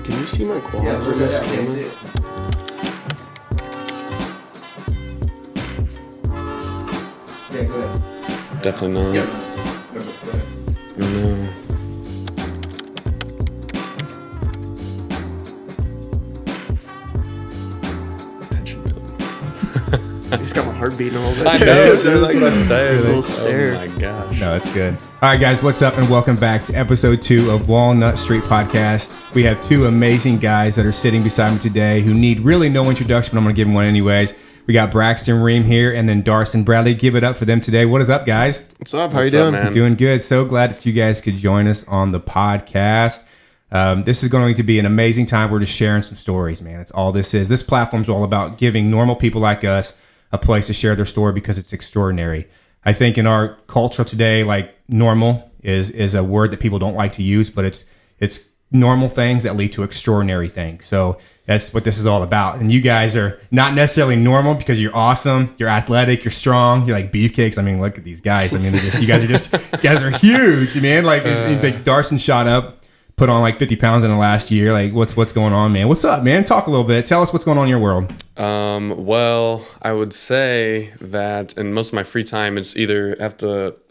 Can you see my quads in this camera? Yeah, go ahead. Definitely not. Yep. No. Tension building. He's got my heart beating a little bit. I know, dude. They're That's what I'm saying. a little Oh stare. my gosh. No, that's good. All right, guys, what's up? And welcome back to episode 2 of Walnut Street Podcast. We have 2 amazing guys that are sitting beside me today who need really no introduction, but I'm going to give them one anyways. We got Braxton Ream here and then Darson Bradley. Give it up for them today. What is up, guys? What's up? How What's you up, doing? man? Doing good. So glad that you guys could join us on the podcast. This is going to be an amazing time. We're just sharing some stories, man. That's all this is. This platform is all about giving normal people like us a place to share their story because it's extraordinary. I think in our culture today, like normal is a word that people don't like to use, but it's normal things that lead to extraordinary things. So that's what this is all about. And you guys are not necessarily normal because you're awesome, you're athletic, you're strong, you're like beefcakes. I mean, look at these guys. I mean, you guys are huge, man. Like Darson shot up, put on like 50 pounds in the last year. Like what's going on, man? What's up, man? Talk a little bit. Tell us what's going on in your world. Well, I would say that in most of my free time, it's either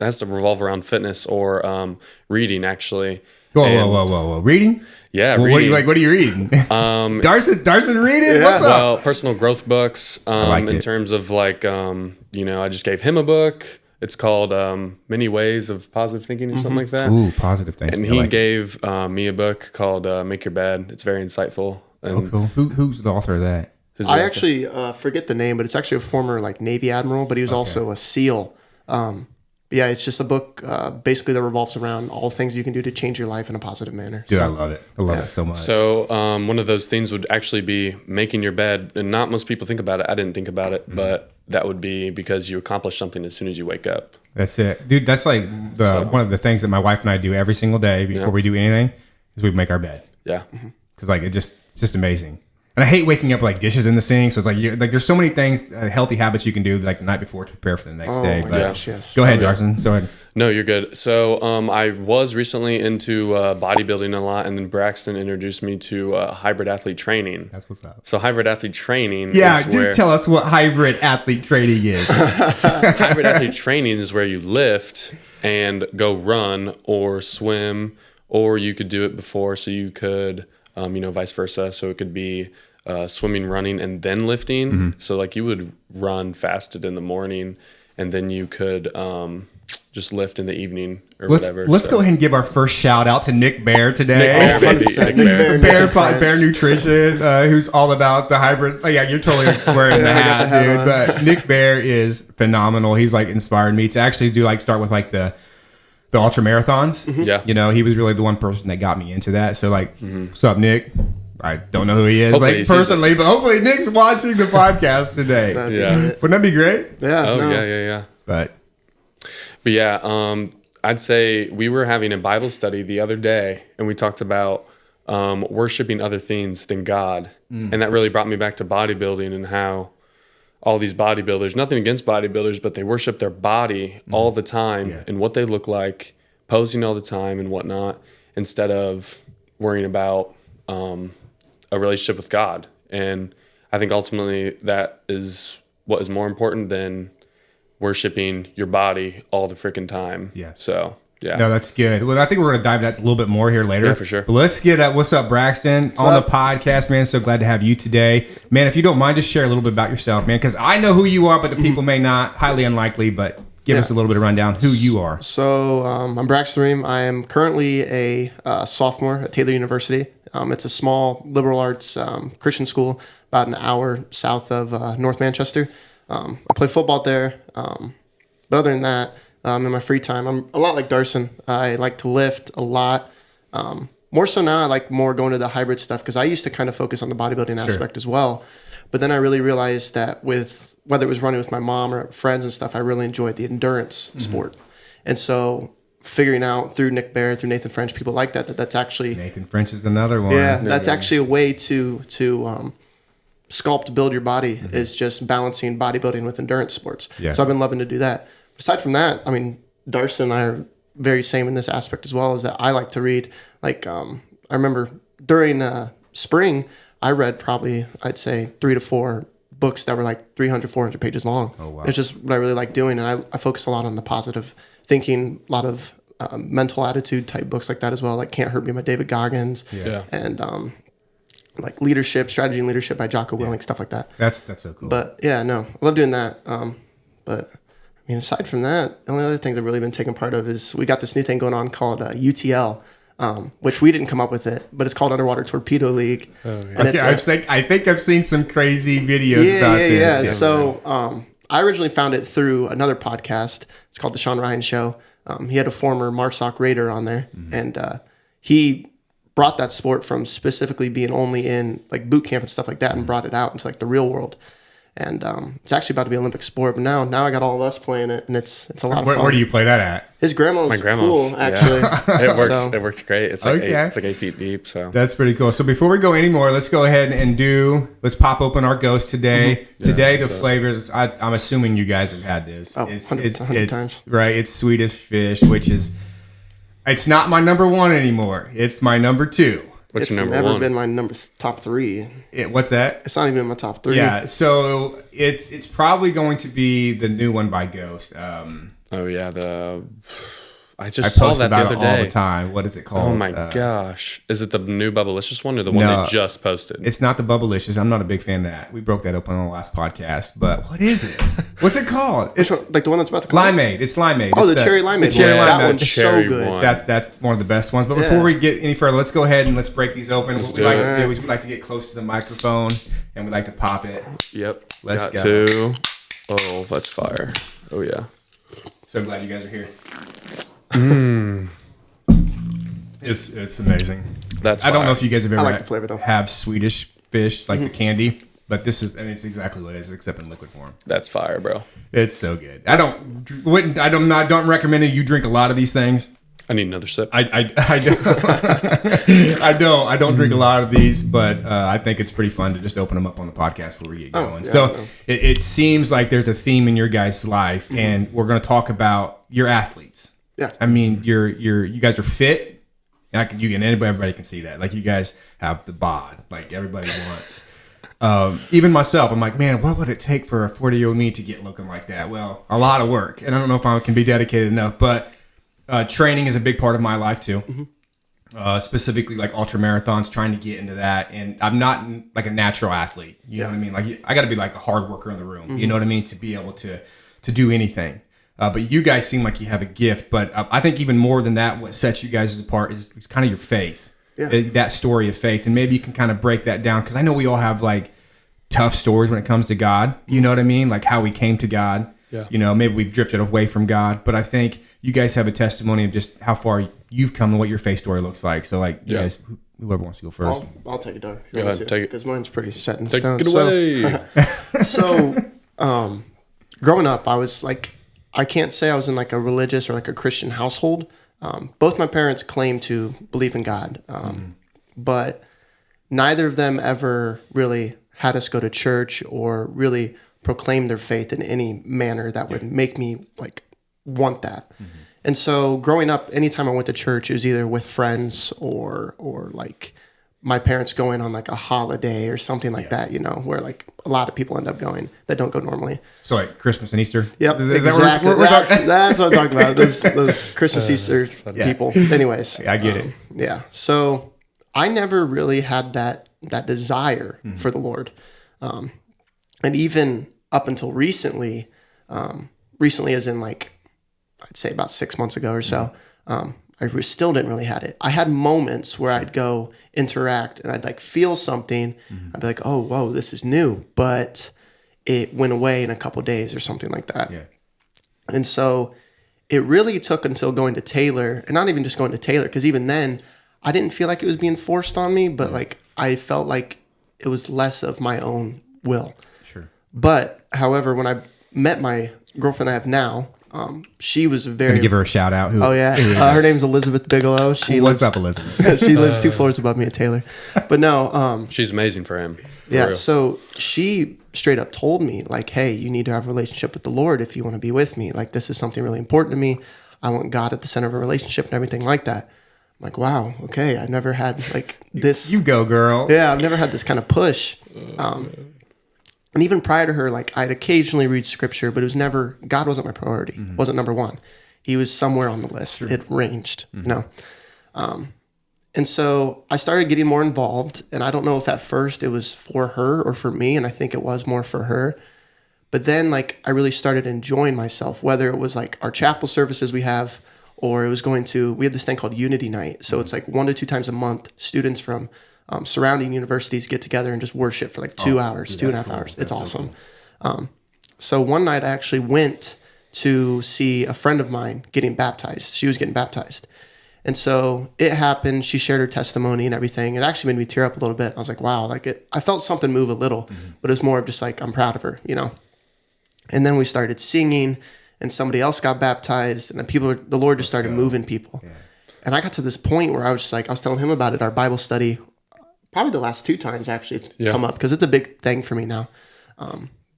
has to revolve around fitness or reading, actually. Whoa. Reading? Yeah, Well, reading. what are you reading? Darson reading? Yeah. What's up? Well, personal growth books. like In it. terms of like, I just gave him a book. It's called Many Ways of Positive Thinking or something like that. Ooh, positive thing. And he gave me a book called Make Your Bed. It's very insightful. And Cool. Who's the author of that? who's I the author? actually forget the name, but it's actually a former like Navy admiral, but he was also a SEAL. Yeah, it's just a book basically that revolves around all things you can do to change your life in a positive manner. Dude, So, I love it. I love it so much. So one of those things would actually be making your bed, and not most people think about it. I didn't think about it, but that would be because you accomplish something as soon as you wake up. That's it. Dude, that's like one of the things that my wife and I do every single day before we do anything is we make our bed. Yeah. Because like it's just amazing. And I hate waking up like dishes in the sink. So it's like there's so many things, healthy habits you can do like the night before to prepare for the next day. my But gosh, yes. go ahead, Darson. Go ahead. No, you're good. So I was recently into bodybuilding a lot, and then Braxton introduced me to hybrid athlete training. That's what's up. So hybrid athlete training Yeah, is just where tell us what hybrid athlete training is. hybrid athlete training is where you lift and go run or swim, or you could do it before, so you could vice versa. So it could be swimming, running, and then lifting. Mm-hmm. So like you would run fasted in the morning, and then you could just lift in the evening or whatever. Let's So- go ahead and give our first shout out to Nick Bear today. Nick Bear, baby. 100%. Nick Bear. Bear, Friends. Bear Nutrition, who's all about the hybrid. Oh, yeah, you're totally wearing the I got hat, the hat dude. on. But Nick Bear is phenomenal. He's like inspired me to actually start with like the ultra marathons. Yeah. You know, he was really the one person that got me into that. So like, what's up, Nick? I don't know who he is Hopefully he like sees it. personally, but hopefully Nick's watching the podcast today. that'd be Yeah. it. Wouldn't that be great? Yeah. Oh no. yeah. But But yeah, I'd say we were having a Bible study the other day, and we talked about worshiping other things than God. And that really brought me back to bodybuilding and how all these bodybuilders, nothing against bodybuilders, but they worship their body all the time and what they look like, posing all the time and whatnot, instead of worrying about a relationship with God. And I think ultimately that is what is more important than worshiping your body all the freaking time. Yeah. So, yeah. no, that's good. Well, I think we're going to dive into that a little bit more here later. Yeah, for sure. But let's get what's up, Braxton, on up? the podcast, man. So glad to have you today. Man, if you don't mind, just share a little bit about yourself, man, because I know who you are, but the people may not. Highly unlikely, but give us a little bit of rundown who you are. So I'm Braxton Ream. I am currently a sophomore at Taylor University. It's a small liberal arts Christian school about an hour south of North Manchester. I play football there. But other than that, in my free time, I'm a lot like Darson. I like to lift a lot. More so now, I like more going to the hybrid stuff because I used to kind of focus on the bodybuilding aspect as well. But then I really realized that with whether it was running with my mom or friends and stuff, I really enjoyed the endurance sport. And so figuring out through Nick Bear, through Nathan French, people like that's actually Nathan French is another one. that's actually a way to sculpt, build your body is just balancing bodybuilding with endurance sports. Yeah. So I've been loving to do that. Aside from that, I mean, Darson and I are very same in this aspect as well, is that I like to read. Like I remember during spring, I read probably, I'd say 3 to 4 books that were like 300, 400 pages long. Oh, wow. It's just what I really like doing. And I focus a lot on the positive thinking, a lot of mental attitude type books like that as well. Like Can't Hurt Me by David Goggins. Yeah. And like leadership, strategy and leadership by Jocko Willink, stuff like that. That's so cool. But yeah, no, I love doing that. But I mean, aside from that, the only other things I've really been taking part of is we got this new thing going on called UTL, which we didn't come up with it, but it's called Underwater Torpedo League. Oh, yeah. And Okay, I think I've seen some crazy videos about this. Yeah. So I originally found it through another podcast. It's called The Sean Ryan Show. He had a former MARSOC Raider on there, and he brought that sport from specifically being only in like boot camp and stuff like that, and brought it out into like the real world. And it's actually about to be an Olympic sport, but now I got all of us playing it, and it's a lot of fun. Where do you play that at? His grandma's My grandma's cool, actually. Yeah. It works. So- It works great. It's like Okay. it's like 8 feet deep. So That's pretty cool. So before we go anymore, let's go ahead and let's pop open our ghost today. Today, the flavors, I'm assuming you guys have had this. Oh, 100 times. Right. It's Swedish fish, which is, it's not my number one anymore. It's my number two. what's It's your number never one? been my top 3. What's that? It's not even in my top 3. Yeah. So it's probably going to be the new one by Ghost. Oh yeah, I I just saw post that the about other it all day. the time. What is it called? Oh my gosh, is it the new Bubblicious one or the one No. they just posted? It's not the Bubblicious. I'm not a big fan of that. We broke that open on the last podcast. But what is it? What's it called? It's Which one? Like the one that's about to come out? limeade. It's limeade. Oh, It's the cherry limeade. The cherry one. limeade. That one's Cherry so good. one. That's one of the best ones. But Yeah. before we get any further, let's go ahead and let's break these open. What we do like it. to do is we like to get close to the microphone and we like to pop it. Yep. Let's Got go. 2. Oh, that's fire. Oh yeah. So glad you guys are here. It's amazing. That's I don't fire. know if you guys have ever like the flavor, though. have Swedish fish like the candy, but this is, I mean, it's exactly what it is except in liquid form. That's fire, bro. It's so good. I don't recommend it. You drink a lot of these things. I need another sip. I don't. I don't drink a lot of these, but I think it's pretty fun to just open them up on the podcast before we get going. yeah, So I know. it seems like there's a theme in your guys' life, and we're going to talk about your athletes. Yeah. I mean, you guys are fit. And everybody can see that. Like you guys have the bod, like everybody wants. Even myself, I'm like, man, what would it take for a 40-year-old me to get looking like that? Well, a lot of work, and I don't know if I can be dedicated enough, but. Training is a big part of my life too. Specifically like ultra marathons, trying to get into that. And I'm not like a natural athlete. You know what I mean? Like I got to be like a hard worker in the room. You know what I mean? To be able to do anything. But you guys seem like you have a gift. But I think even more than that, what sets you guys apart is kind of your faith. Yeah. That story of faith. And maybe you can kind of break that down. Because I know we all have like tough stories when it comes to God. You know what I mean? Like how we came to God. Yeah. You know, maybe we've drifted away from God. But I think you guys have a testimony of just how far you've come and what your faith story looks like. So, like, you guys, whoever wants to go first. I'll take it, Doug. Go ahead, take it. Because mine's pretty set in Take stone. it away. So, growing up, I was like, I can't say I was in like a religious or like a Christian household. Both my parents claim to believe in God, but neither of them ever really had us go to church or really proclaim their faith in any manner that would make me like want that. And so growing up, anytime I went to church, it was either with friends or like my parents going on like a holiday or something like that, you know, where like a lot of people end up going that don't go normally. So, like, Christmas and Easter? Yep, Is that exactly. what we're talking? That's what I'm talking about. Those Christmas, Easter people. Anyways. I get it. Yeah. So I never really had that desire for the Lord. And even up until recently as in like, I'd say about 6 months ago or so, I still didn't really had it. I had moments where I'd go interact and I'd like feel something. I'd be like, oh, whoa, this is new. But it went away in a couple of days or something like that. Yeah. And so it really took until going to Taylor, and not even just going to Taylor, because even then I didn't feel like it was being forced on me, but like I felt like it was less of my own will. Sure. But however, when I met my girlfriend I have now, she was very. Give her a shout out. Oh yeah, her name's Elizabeth Bigelow. She What's lives, up, Elizabeth? she lives 2 floors above me at Taylor. But no, She's amazing for him. yeah. real. So she straight up told me like, "Hey, you need to have a relationship with the Lord if you want to be with me. Like this is something really important to me. I want God at the center of a relationship and everything like that." I'm like, wow, okay, I never had like this. You go, girl. Yeah, I've never had this kind of push. And even prior to her, like I'd occasionally read scripture, but it was never, God wasn't my priority. Wasn't number one. He was somewhere on the list. It ranged, you know. And so I started getting more involved, and I don't know if at first it was for her or for me, and I think it was more for her. But then like I really started enjoying myself, whether it was like our chapel services we have, or it was we had this thing called Unity Night. So it's like 1 to 2 times a month, students from surrounding universities get together and just worship for like 2 hours, dude, 2.5 hours. It's awesome. So one night I actually went to see a friend of mine getting baptized. She was getting baptized. And so it happened. She shared her testimony and everything. It actually made me tear up a little bit. I was like, wow, I felt something move a little, but it was more of just like, I'm proud of her, you know? And then we started singing, and somebody else got baptized, and then the Lord just started moving people. Yeah. And I got to this point where I was telling him about it, our Bible study, probably the last 2 times actually it's come up, because it's a big thing for me now.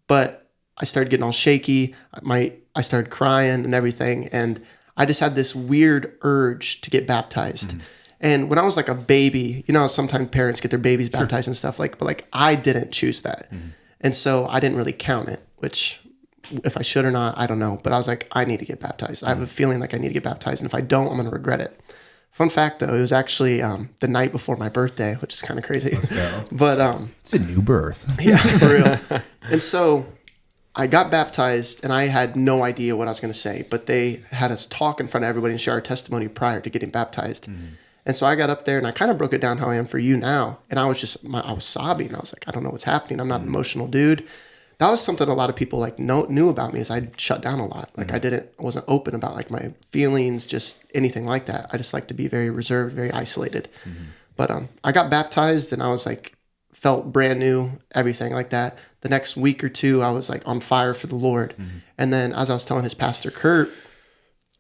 But I started getting all shaky. I started crying and everything. And I just had this weird urge to get baptized. And when I was like a baby, you know, sometimes parents get their babies baptized and stuff but like I didn't choose that. And so I didn't really count it, which if I should or not, I don't know. But I was like, I need to get baptized. I have a feeling like I need to get baptized. And if I don't, I'm going to regret it. Fun fact though, it was actually the night before my birthday, which is kind of crazy. But it's a new birth. Yeah, for real. And so I got baptized, and I had no idea what I was going to say, but they had us talk in front of everybody and share our testimony prior to getting baptized. And so I got up there, and I kind of broke it down how I am for you now. And I was sobbing. I was like, I don't know what's happening. I'm not an emotional dude. That was something a lot of people like knew about me, is I shut down a lot. Like I wasn't open about like my feelings, just anything like that. I just like to be very reserved, very isolated. But I got baptized, and I was like, felt brand new, everything like that. The next week or 2, I was like on fire for the Lord. And then as I was telling his pastor, Kurt,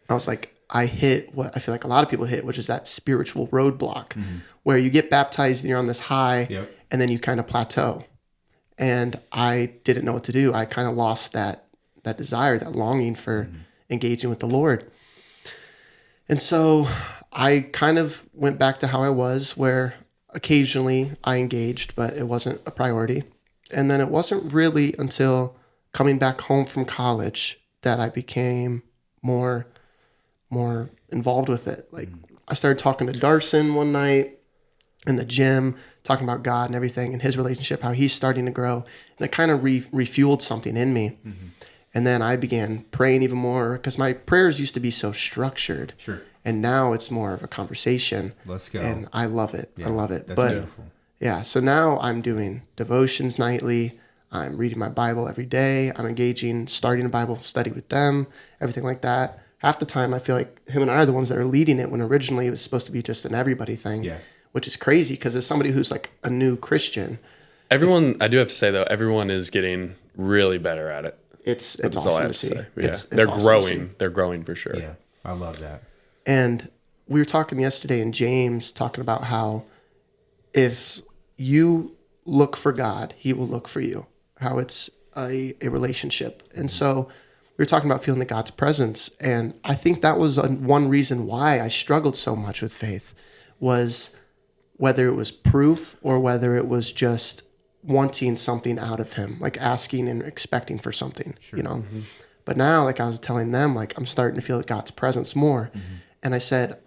I was like, I hit what I feel like a lot of people hit, which is that spiritual roadblock where you get baptized and you're on this high and then you kind of plateau. And I didn't know what to do. I kind of lost that desire, that longing for engaging with the Lord. And so I kind of went back to how I was, where occasionally I engaged, but it wasn't a priority. And then it wasn't really until coming back home from college that I became more involved with it. Like I started talking to Darson one night in the gym, talking about God and everything and his relationship, how he's starting to grow. And it kind of refueled something in me. And then I began praying even more, because my prayers used to be so structured. And now it's more of a conversation. Let's go. And I love it. I love it. That's beautiful. Yeah, so now I'm doing devotions nightly. I'm reading my Bible every day. I'm starting a Bible study with them, everything like that. Half the time I feel like him and I are the ones that are leading it, when originally it was supposed to be just an everybody thing, which is crazy, because as somebody who's like a new Christian. I do have to say though, everyone is getting really better at it. It's awesome to see. They're growing. They're growing for sure. Yeah, I love that. And we were talking yesterday in James, talking about how if you look for God, he will look for you, how it's a relationship. And so we were talking about feeling the God's presence. And I think that was one reason why I struggled so much with faith, was whether it was proof or whether it was just wanting something out of him, like asking and expecting for something, you know? But now, like I was telling them, like I'm starting to feel God's presence more. And I said,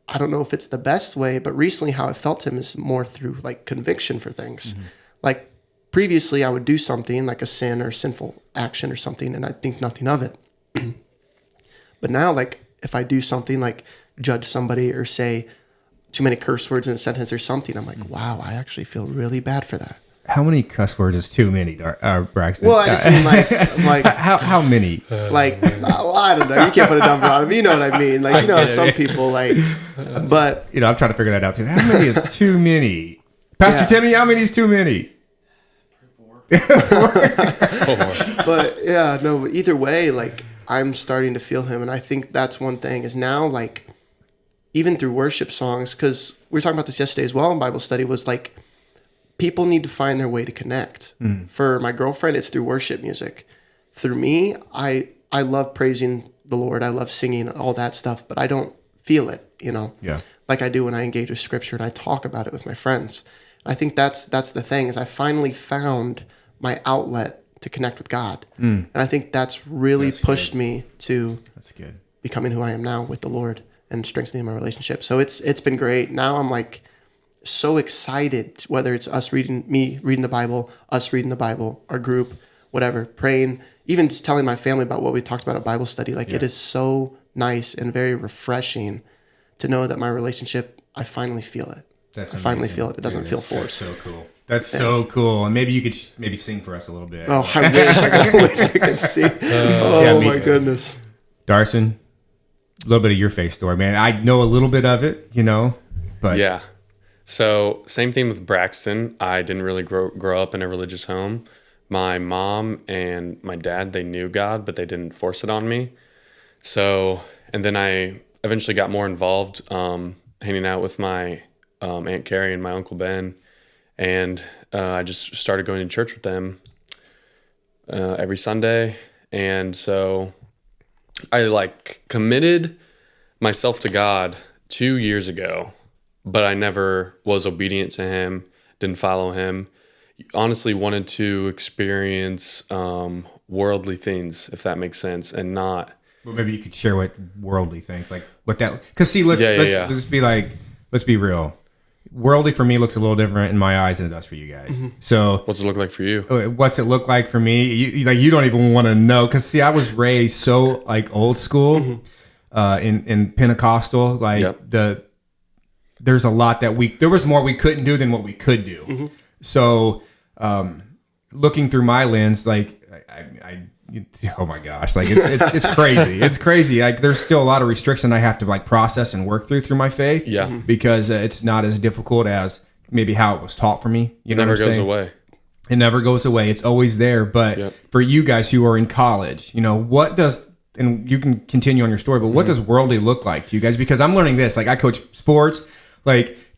I don't know if it's the best way, but recently how I felt him is more through like conviction for things. Like previously I would do something like a sin or sinful action or something, and I'd think nothing of it. But now, like if I do something like judge somebody or say too many curse words in a sentence or something, I'm like, wow, I actually feel really bad for that. How many cuss words is too many, Braxton? Well, I just mean like how many? Like, well, I don't know. You can't put a number on it. You know what I mean? Like, you know, some people like, but you know, I'm trying to figure that out too. How many is too many? Pastor Timmy, how many is too many? 4. But yeah, no. But either way, like I'm starting to feel him, and I think that's one thing is now, like, even through worship songs, because we were talking about this yesterday as well in Bible study, was like, people need to find their way to connect. For my girlfriend, it's through worship music. Through me, I love praising the Lord. I love singing, all that stuff, but I don't feel it, you know? Yeah. like I do when I engage with scripture and I talk about it with my friends. I think that's the thing, is I finally found my outlet to connect with God. And I think that's really pushed me to becoming who I am now with the Lord and strengthening my relationship. So it's been great. Now I'm like so excited, whether it's me reading the Bible, us reading the Bible, our group, whatever, praying, even just telling my family about what we talked about at Bible study. Like it is so nice and very refreshing to know that my relationship, I finally feel it. I finally feel it. It doesn't feel forced. That's so cool. That's so cool. And maybe you could maybe sing for us a little bit. Oh, I wish I could sing. My goodness. Darson, a little bit of your faith story, man. I know a little bit of it, but yeah. So same thing with Braxton. I didn't really grow up in a religious home. My mom and my dad, they knew God, but they didn't force it on me. So, and then I eventually got more involved, hanging out with my Aunt Carrie and my Uncle Ben. And I just started going to church with them every Sunday. And so I committed myself to God 2 years ago, but I never was obedient to him, didn't follow him. Honestly wanted to experience worldly things, if that makes sense, and not... Well, maybe you could share what worldly things, like what that... Because see, let's be real. Worldly for me looks a little different in my eyes than it does for you guys. So what's it look like for you? What's it look like for me? You don't even want to know, because see, I was raised so old school, in Pentecostal. There's a lot that there was more we couldn't do than what we could do. So looking through my lens, oh my gosh, it's crazy. It's crazy. There's still a lot of restriction I have to process and work through my faith. Yeah. Because it's not as difficult as maybe how it was taught for me. It never goes away. It never goes away. It's always there. But for you guys who are in college, what does, and you can continue on your story, but what does worldly look like to you guys? Because I'm learning this. I coach sports.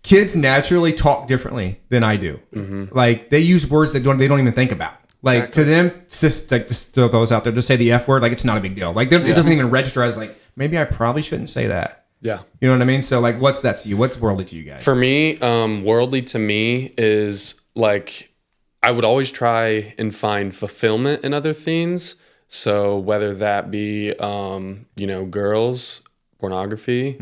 Kids naturally talk differently than I do. They use words that they don't even think about. To them, just throw those out there. Just say the F word. It's not a big deal. It doesn't even register as maybe I probably shouldn't say that. Yeah. You know what I mean? So what's that to you? What's worldly to you guys? For me, worldly to me is I would always try and find fulfillment in other things. So whether that be, girls, pornography,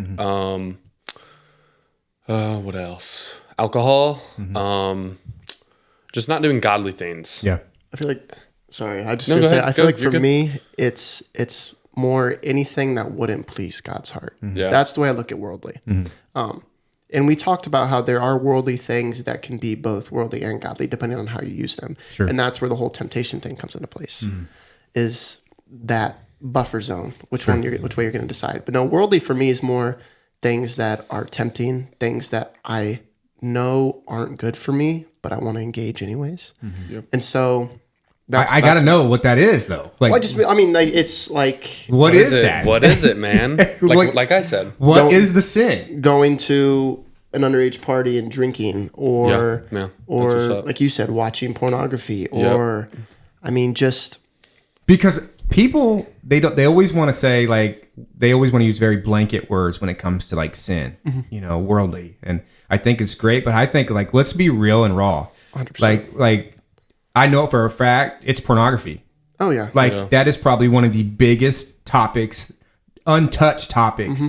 what else? Alcohol, just not doing godly things. Yeah. I feel I feel like for me, it's more anything that wouldn't please God's heart. Yeah. That's the way I look at worldly. And we talked about how there are worldly things that can be both worldly and godly, depending on how you use them. Sure. And that's where the whole temptation thing comes into place, is that buffer zone, which way you're going to decide. But no, worldly for me is more things that are tempting, things that I know aren't good for me, but I want to engage anyways. And so I got to know what that is, though. It's what is that? What is it, man? like I said, what is the sin? Going to an underage party and drinking, or like you said, watching pornography, or just because people they always want to say they always want to use very blanket words when it comes to sin, worldly, and I think it's great, but I think let's be real and raw. 100%. I know for a fact it's pornography. Oh yeah. That is probably one of the biggest topics, untouched topics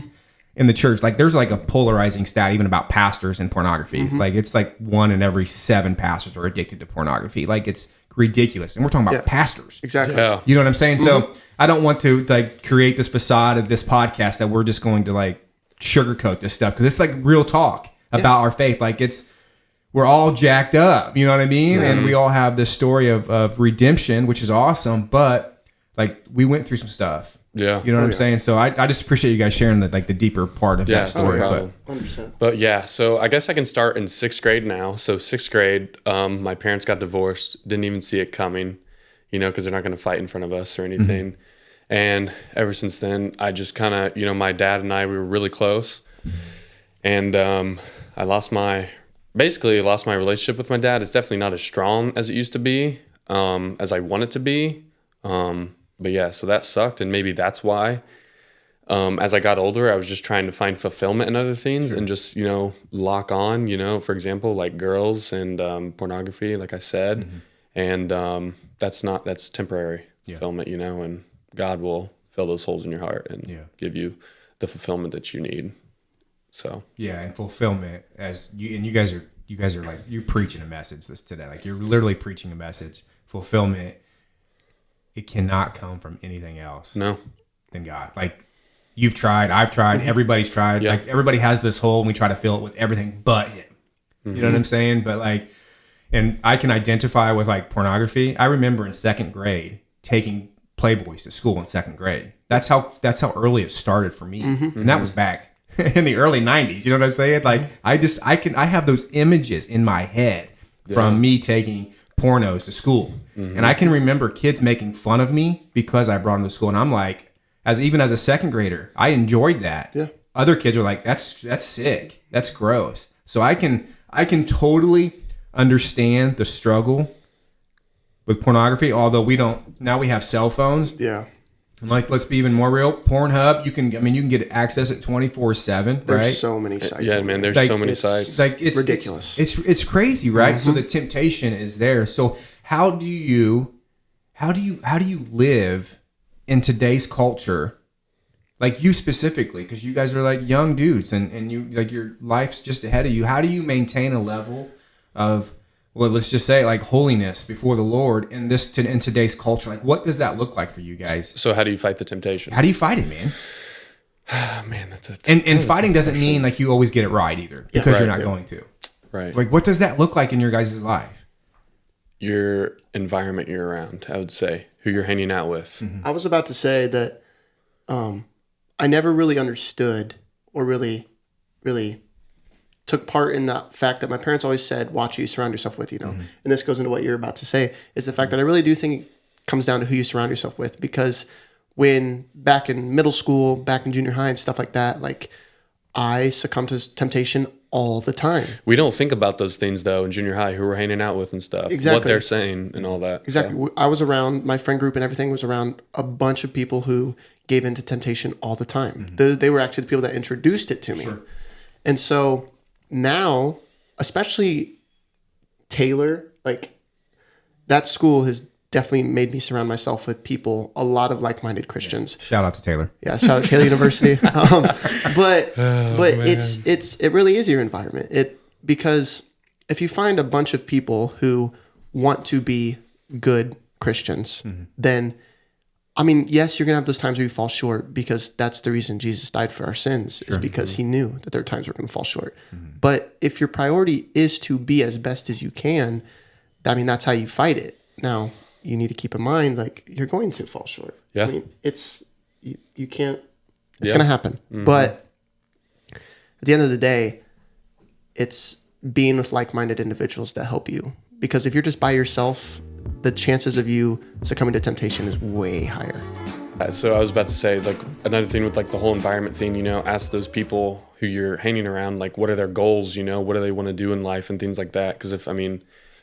in the church. There's a polarizing stat even about pastors and pornography. It's 1 in every 7 pastors are addicted to pornography. It's ridiculous. And we're talking about pastors. Exactly. Yeah. You know what I'm saying? So I don't want to create this facade of this podcast that we're just going to sugarcoat this stuff, because it's real talk about our faith. We're all jacked up, you know what I mean? And we all have this story of redemption, which is awesome, but we went through some stuff. Yeah. You know what I'm saying? So I just appreciate you guys sharing the deeper part of that story. No problem. 100%. But yeah, so I guess I can start in 6th grade now. So 6th grade, my parents got divorced, didn't even see it coming, because they're not going to fight in front of us or anything. And ever since then, I just kind of, my dad and we were really close. And I lost my relationship with my dad. It's definitely not as strong as it used to be, as I want it to be. But yeah, so that sucked. And maybe that's why as I got older, I was just trying to find fulfillment in other things and just, lock on, for example, like girls and pornography, like I said. And that's temporary fulfillment, and God will fill those holes in your heart and give you the fulfillment that you need. So yeah, and fulfillment you guys are like, you're preaching a message this today. Like, you're literally preaching a message. Fulfillment, it cannot come from anything else than God. Like, you've tried, I've tried, everybody's tried. Yeah. Like, everybody has this hole and we try to fill it with everything but him. You know what I'm saying? But like, and I can identify with like pornography. I remember in second grade taking Playboys to school in second grade. That's how early it started for me. And that was back in the early 90s. You know what I'm saying? Like, I have those images in my head from me taking pornos to school. And I can remember kids making fun of me because I brought them to school. And I'm like, even as a second grader, I enjoyed that. Yeah. Other kids are like, that's sick. That's gross. So I can totally understand the struggle with pornography, although now we have cell phones. Yeah. And like, let's be even more real. Pornhub, you can get access at 24/7, right? There's so many sites. Yeah, man, there's so many sites. Like, it's ridiculous. It's crazy, right? So the temptation is there. So how do you live in today's culture? Like, you specifically, because you guys are like young dudes and you, like, your life's just ahead of you. How do you maintain a level of, well, let's just say, like, holiness before the Lord in today's culture? Like, what does that look like for you guys? So how do you fight the temptation? How do you fight it, man? Man, that's and fighting doesn't mean like you always get it right either, because you're not going to. Right. Like, what does that look like in your guys' life? Your environment you're around, I would say, who you're hanging out with. I was about to say that I never really understood or really took part in the fact that my parents always said, watch who you surround yourself with, And this goes into what you're about to say, is the fact that I really do think it comes down to who you surround yourself with. Because when back in middle school, back in junior high and stuff like that, like, I succumbed to temptation all the time. We don't think about those things, though, in junior high, who we're hanging out with and stuff. Exactly. What they're saying and all that. Exactly. So. I was around, my friend group and everything was around a bunch of people who gave into temptation all the time. They were actually the people that introduced it to me. Sure. And so now, especially Taylor, like, that school has definitely made me surround myself with people, a lot of like-minded Christians. Shout out to Taylor. Yeah, shout out to Taylor University. But it really is your environment. Because if you find a bunch of people who want to be good Christians, then, I mean, yes, you're going to have those times where you fall short, because that's the reason Jesus died for our sins, is because he knew that there are times we're going to fall short. But if your priority is to be as best as you can, I mean, that's how you fight it. Now, you need to keep in mind, like, you're going to fall short. Yeah. I mean, you can't, it's going to happen. But at the end of the day, it's being with like-minded individuals that help you. Because if you're just by yourself, the chances of you succumbing to temptation is way higher. So I was about to say, like, another thing with, like, the whole environment thing, ask those people who you're hanging around, like, what are their goals, what do they want to do in life and things like that. Because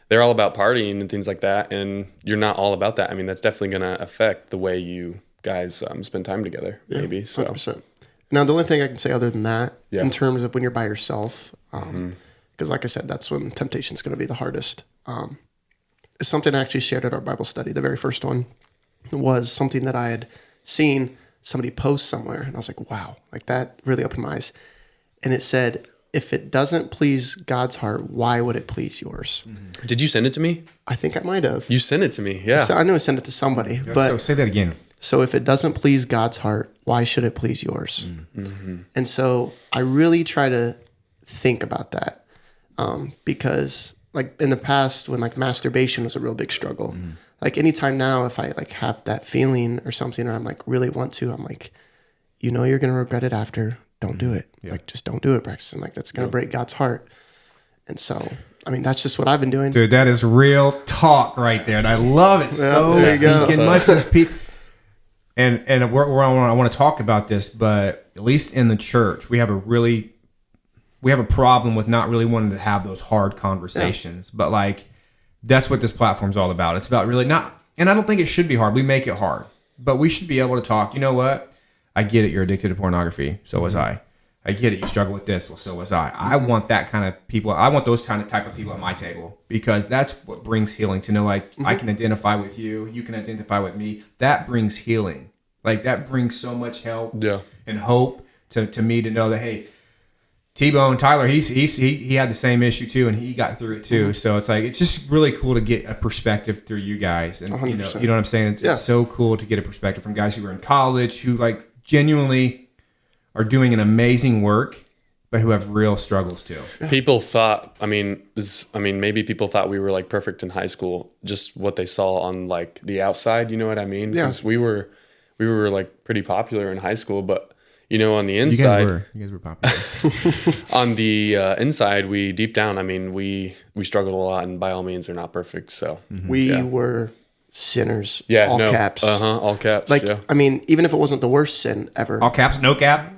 they're all about partying and things like that, and you're not all about that. I mean, that's definitely going to affect the way you guys spend time together, maybe. So 100%. Now, the only thing I can say other than that, in terms of when you're by yourself, because like I said, that's when temptation is going to be the hardest, is something I actually shared at our Bible study. The very first one was something that I had seen somebody post somewhere, and I was like, wow, like, that really opened my eyes. And it said, if it doesn't please God's heart, why would it please yours? Did you send it to me? I think I might have. You sent it to me, yeah. So I knew I sent it to somebody. But So say that again. So if it doesn't please God's heart, why should it please yours? And so I really try to think about that, because, like, in the past, when, like, masturbation was a real big struggle, like, anytime now, if I, like, have that feeling or something, or I'm, like, really want to, I'm like, you're going to regret it after. Don't do it. Yeah. Like, just don't do it, Braxton. Like, that's going to break God's heart. And so, I mean, that's just what I've been doing. Dude, that is real talk right there. And I love it so much. And I want to talk about this, but at least in the church, we have a problem with not really wanting to have those hard conversations. But, like, that's what this platform's all about. It's about really not, and I don't think it should be hard. We make it hard, but we should be able to talk. You know what? I get it. You're addicted to pornography. So was I. I get it. You struggle with this. Well, so was I. I want that kind of people. I want those kind of type of people at my table, because that's what brings healing, to know like I can identify with you. You can identify with me. That brings healing. Like that brings so much help and hope to me, to know that, hey, T-Bone, Tyler, he had the same issue too, and he got through it too. So it's like, it's just really cool to get a perspective through you guys. And 100%. you know what I'm saying? It's so cool to get a perspective from guys who are in college, who like genuinely are doing an amazing work, but who have real struggles too. People thought, maybe people thought we were like perfect in high school, just what they saw on like the outside, you know what I mean? Because we were like pretty popular in high school, but on the inside, you guys were popular. on the inside, deep down, we struggled a lot, and by all means are not perfect. So we were sinners. Yeah. All caps. All caps. Like, yeah. Even if it wasn't the worst sin ever. All caps, no cap.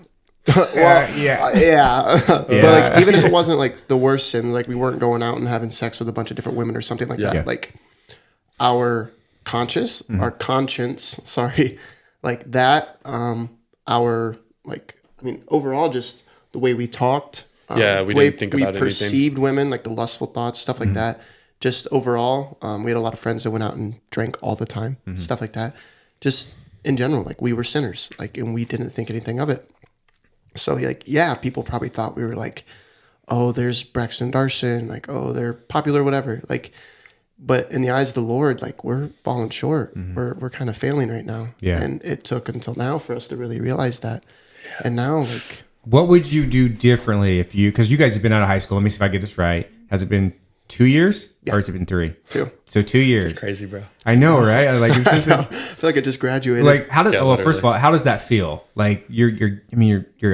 Yeah. But like, even if it wasn't like the worst sin, like we weren't going out and having sex with a bunch of different women or something like that. Like our conscience, sorry, like that, overall, just the way we talked. We didn't think about anything. We perceived women, like the lustful thoughts, stuff like that. Just overall, we had a lot of friends that went out and drank all the time, stuff like that. Just in general, like we were sinners, like, and we didn't think anything of it. So people probably thought we were like, oh, there's Braxton Darson, like, oh, they're popular, whatever. Like, but in the eyes of the Lord, like we're falling short. We're kind of failing right now. Yeah. And it took until now for us to really realize that. And now, like, what would you do differently because you guys have been out of high school? Let me see if I get this right. Has it been 2 years or has it been 3? 2. So 2 years. It's crazy, bro. I know, right? Like, it's just, I feel like I just graduated. like, how does, literally. first of all, how does that feel? Like you're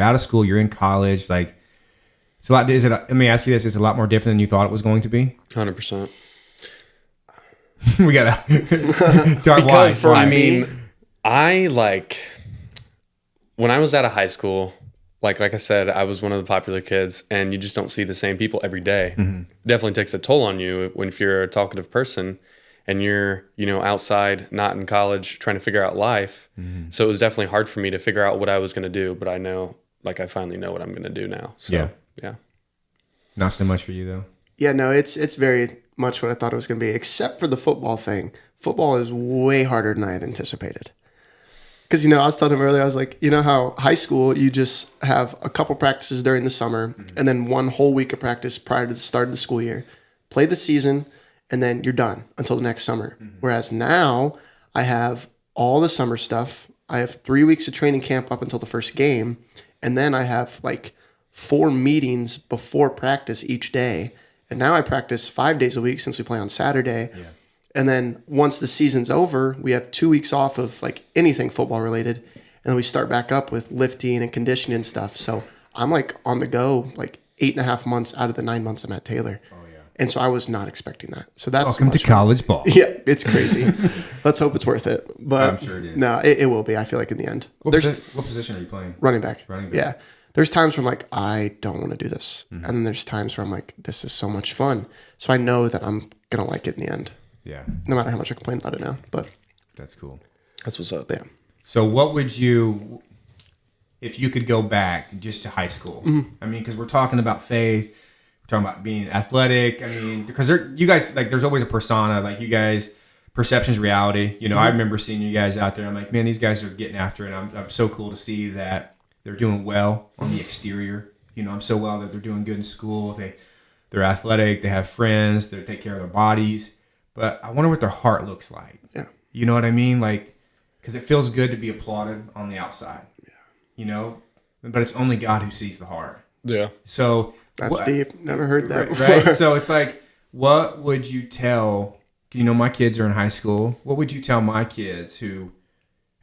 out of school, you're in college, like it's a lot. Let me ask you this. Is it a lot more different than you thought it was going to be? 100%. We got to talk why. When I was out of high school, like I said, I was one of the popular kids, and you just don't see the same people every day. Definitely takes a toll on you if you're a talkative person and you're, outside, not in college, trying to figure out life. So it was definitely hard for me to figure out what I was going to do, but I know, I finally know what I'm going to do now. So, yeah. Not so much for you though. Yeah, no, it's very much what I thought it was going to be, except for the football thing. Football is way harder than I had anticipated. Because, I was telling him earlier, I was like, how high school, you just have a couple practices during the summer and then one whole week of practice prior to the start of the school year. Play the season, and then you're done until the next summer. Whereas now I have all the summer stuff. I have 3 weeks of training camp up until the first game. And then I have 4 meetings before practice each day. And now I practice 5 days a week since we play on Saturday. Yeah. And then once the season's over, we have 2 weeks off of anything football related. And then we start back up with lifting and conditioning and stuff. So I'm on the go, 8.5 months out of the 9 months I'm at Taylor. Oh, yeah. And so I was not expecting that. So that's welcome to college ball. Yeah, it's crazy. Let's hope it's worth it. But I'm sure it is. No, it will be, I feel like, in the end. What position are you playing? Running back. Running back. Yeah. There's times where I'm like, I don't want to do this. And then there's times where I'm like, this is so much fun. So I know that I'm going to like it in the end. Yeah. No matter how much I complain about it now. But that's cool. That's what's up. Yeah. So what would you, if you could go back just to high school? Because we're talking about faith. We're talking about being athletic. Because you guys, there's always a persona. You guys, perception's reality. I remember seeing you guys out there. I'm like, man, these guys are getting after it. I'm so cool to see that they're doing well on the exterior. I'm so well that they're doing good in school. They're athletic. They have friends. They take care of their bodies. But I wonder what their heart looks like. Yeah. You know what I mean? Because it feels good to be applauded on the outside. Yeah. But it's only God who sees the heart. Yeah. So that's deep. Never heard that before. Right? So it's what would you tell, my kids are in high school. What would you tell my kids who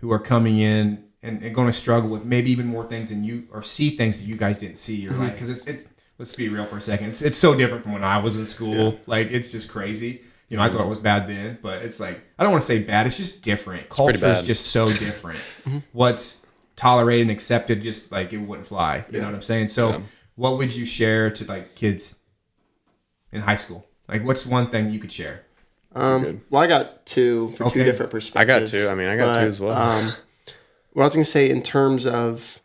are coming in and going to struggle with maybe even more things than you, or see things that you guys didn't see? Or because it's let's be real for a second. It's so different from when I was in school. Yeah. It's just crazy. I thought it was bad then, but it's I don't want to say bad. It's just different. Culture is just so different. What's tolerated and accepted, just it wouldn't fly. You know what I'm saying? So what would you share to kids in high school? What's one thing you could share? Well, I got 2 for 2 different perspectives. I got 2. I got 2 as well. what I was going to say in terms of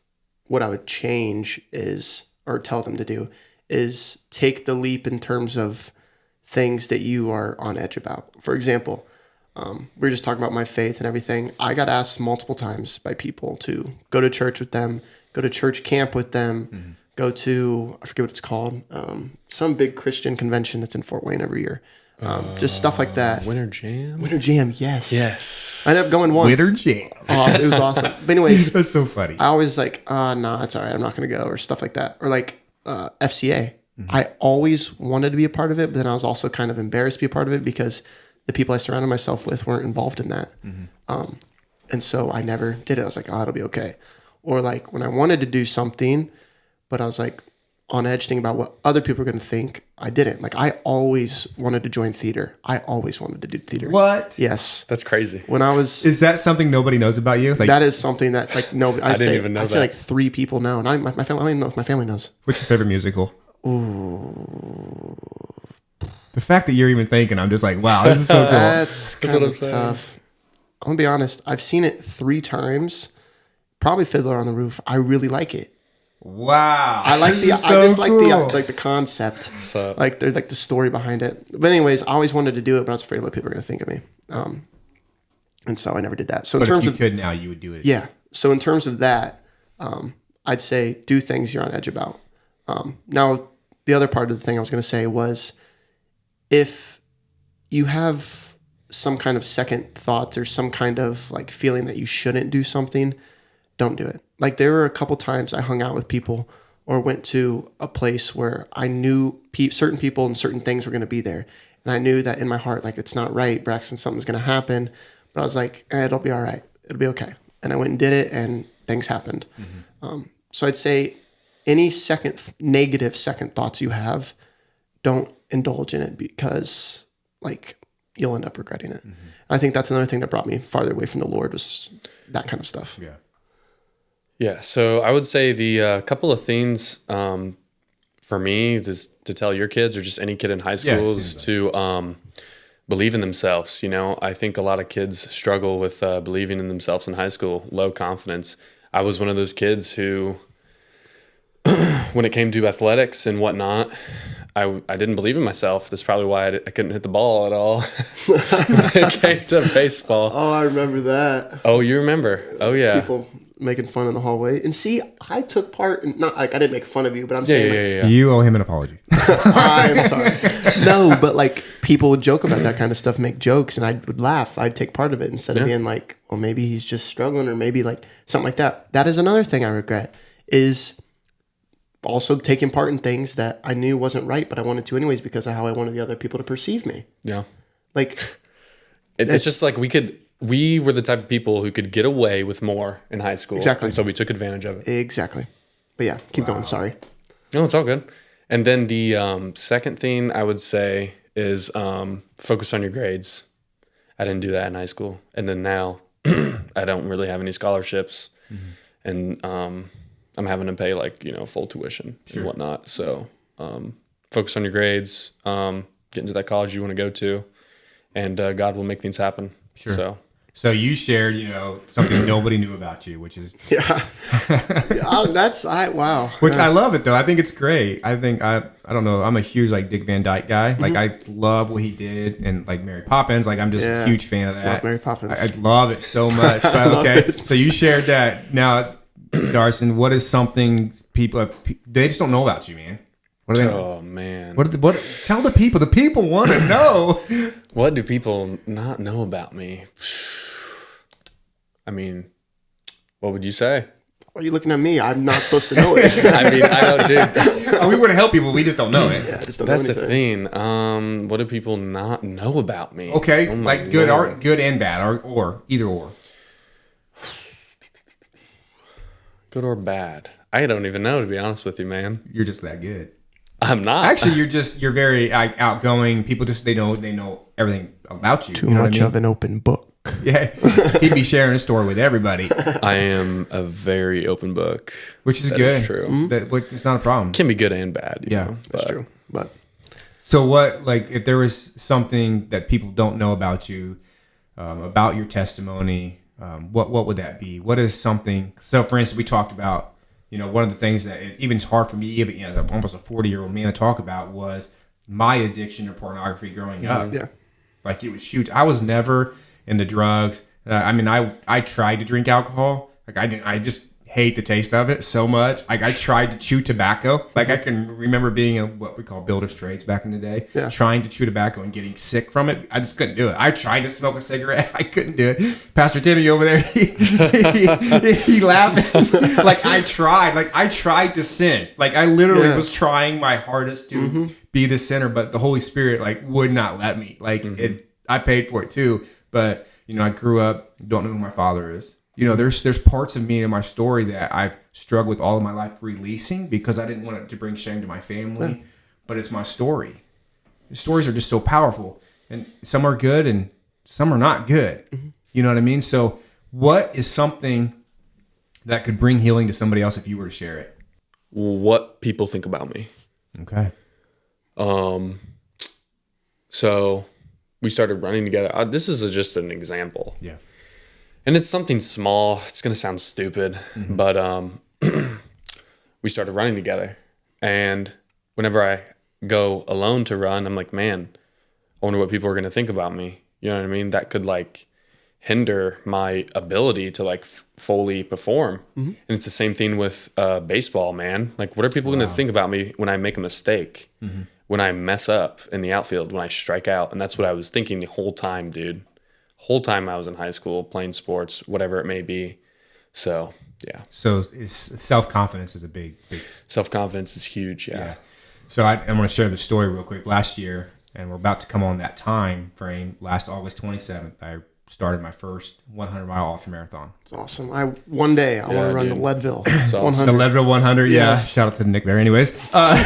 what I would change is, or tell them to do, is take the leap in terms of things that you are on edge about. For example, we were just talking about my faith and everything. I got asked multiple times by people to go to church with them, go to church camp with them, go to, I forget what it's called, some big Christian convention that's in Fort Wayne every year. Just stuff like that. Winter Jam? Winter Jam, yes. Yes. I ended up going once. Winter Jam. Oh, it was awesome. But anyways, That's so funny. I always like, no, it's all right. I'm not going to go, or stuff like that. Or like FCA. I always wanted to be a part of it, but then I was also kind of embarrassed to be a part of it because the people I surrounded myself with weren't involved in that. And so I never did it. I was like, oh, it'll be okay. Or like when I wanted to do something, but I was like on edge thinking about what other people are going to think, I didn't. Like I always wanted to join theater. I always wanted to do theater. What? Yes. That's crazy. When I was... Is that something nobody knows about you? Like, that is something that like nobody... I didn't even know I'd say that. like 3 people know. And my family, I don't even know if my family knows. what's your favorite musical? Ooh. The fact that you're even thinking, I'm just like, wow, this is so cool. That's That's kind what of I'm saying. tough. I'm going to be honest. I've seen it 3 times. Probably Fiddler on the Roof. I really like it. Wow. I like the. So I just like cool. the concept. So- like there's like the story behind it. But anyways, I always wanted to do it, but I was afraid of what people were going to think of me. And so I never did that. So in But if terms you of could now, you would do it. yeah. So in terms of that, I'd say do things you're on edge about. Now the other part of the thing I was going to say was if you have some kind of second thoughts or some kind of like feeling that you shouldn't do something, don't do it. Like there were a couple times I hung out with people or went to a place where I knew certain people and certain things were going to be there. And I knew that in my heart, like, it's not right, Braxton, something's going to happen. But I was like, it'll be all right. It'll be okay. And I went and did it and things happened. So I'd say any negative second thoughts you have, don't indulge in it because like you'll end up regretting it. I think that's another thing that brought me farther away from the Lord was that kind of stuff. Yeah. Yeah, so I would say the couple of things for me just to tell your kids or just any kid in high school is to believe in themselves. You know, I think a lot of kids struggle with believing in themselves in high school, low confidence. I was one of those kids who, when it came to athletics and whatnot, I didn't believe in myself. That's probably why I couldn't hit the ball at all when it came to baseball. Oh, I remember that. Oh, you remember? Oh, yeah. People making fun in the hallway. And see, I took part in, not like I didn't make fun of you, but I'm saying like, You owe him an apology. I'm sorry. No, but like people would joke about that kind of stuff, make jokes, and I would laugh. I'd take part of it instead of being like, well, maybe he's just struggling or maybe like something like that. That is another thing I regret is also taking part in things that I knew wasn't right, but I wanted to anyways because of how I wanted the other people to perceive me. Yeah. Like It's just like we were the type of people who could get away with more in high school. Exactly. And so we took advantage of it. exactly. But yeah, keep going. Sorry. No, it's all good. And then the second thing I would say is focus on your grades. I didn't do that in high school. And then now I don't really have any scholarships. And I'm having to pay like, full tuition and whatnot. So focus on your grades, get into that college you want to go to, and God will make things happen. Sure. So you shared, something nobody knew about you, which is Yeah. Wow. which I love it though. I think it's great. I think I don't know. I'm a huge like Dick Van Dyke guy. Like I love what he did and like Mary Poppins. Like I'm just a huge fan of that. Love Mary Poppins. I love it so much. But okay, so you shared that. Now, Darson, what is something they just don't know about you, man? What do they? Oh, man. What tell the people. The people want to know. What do people not know about me? I mean, what would you say? Why are you looking at me? I'm not supposed to know it. I mean, I don't, dude. We want to help people. We just don't know it. Yeah, I just don't That's know the anything. thing. What do people not know about me? Okay, Oh my like good Lord. good and bad, or either or. Good or bad? I don't even know, to be honest with you, man. You're just that good. I'm not. Actually, you're very outgoing. People just they know everything about you. Too You know what much I mean? of an open book. Yeah, he'd be sharing a story with everybody, I am a very open book. which is That good. is true. It's not a problem. Can be good and bad. You Yeah, know, That's but true. But So what, like, if there was something that people don't know about you, about your testimony, what would that be? What is something? So, for instance, we talked about, one of the things that even is hard for me, even as almost a 40-year-old man, to talk about was my addiction to pornography growing up. Yeah. Like, it was huge. I was never into drugs. I tried to drink alcohol. Like, I just hate the taste of it so much. Like, I tried to chew tobacco. Like, I can remember being in what we call builder's trades back in the day, trying to chew tobacco and getting sick from it. I just couldn't do it. I tried to smoke a cigarette. I couldn't do it. Pastor Timmy over there, he laughed. Like, I tried to sin. Like, I literally was trying my hardest to be the sinner, but the Holy Spirit, like, would not let me. Like, I paid for it too. But, I grew up, don't know who my father is. There's parts of me in my story that I've struggled with all of my life releasing because I didn't want it to bring shame to my family. But it's my story. The stories are just so powerful. And some are good and some are not good. You know what I mean? So what is something that could bring healing to somebody else if you were to share it? What people think about me. Okay. So we started running together. This is just an example. Yeah. And it's something small. It's going to sound stupid, but we started running together. And whenever I go alone to run, I'm like, man, I wonder what people are going to think about me. You know what I mean? That could like hinder my ability to like fully perform. And it's the same thing with baseball, man. Like, what are people going to think about me when I make a mistake, when I mess up in the outfield, when I strike out? And that's what I was thinking the whole time, dude. Whole time I was in high school playing sports, whatever it may be. So yeah. So self-confidence is a big. Self-confidence is huge. Yeah. So I'm going to share the story real quick. Last year, and we're about to come on that time frame, last August 27th, I started my first 100-mile ultramarathon. It's awesome. One day I want to run the Leadville 100. The Leadville 100, Yes. Shout out to Nick there. Anyways, I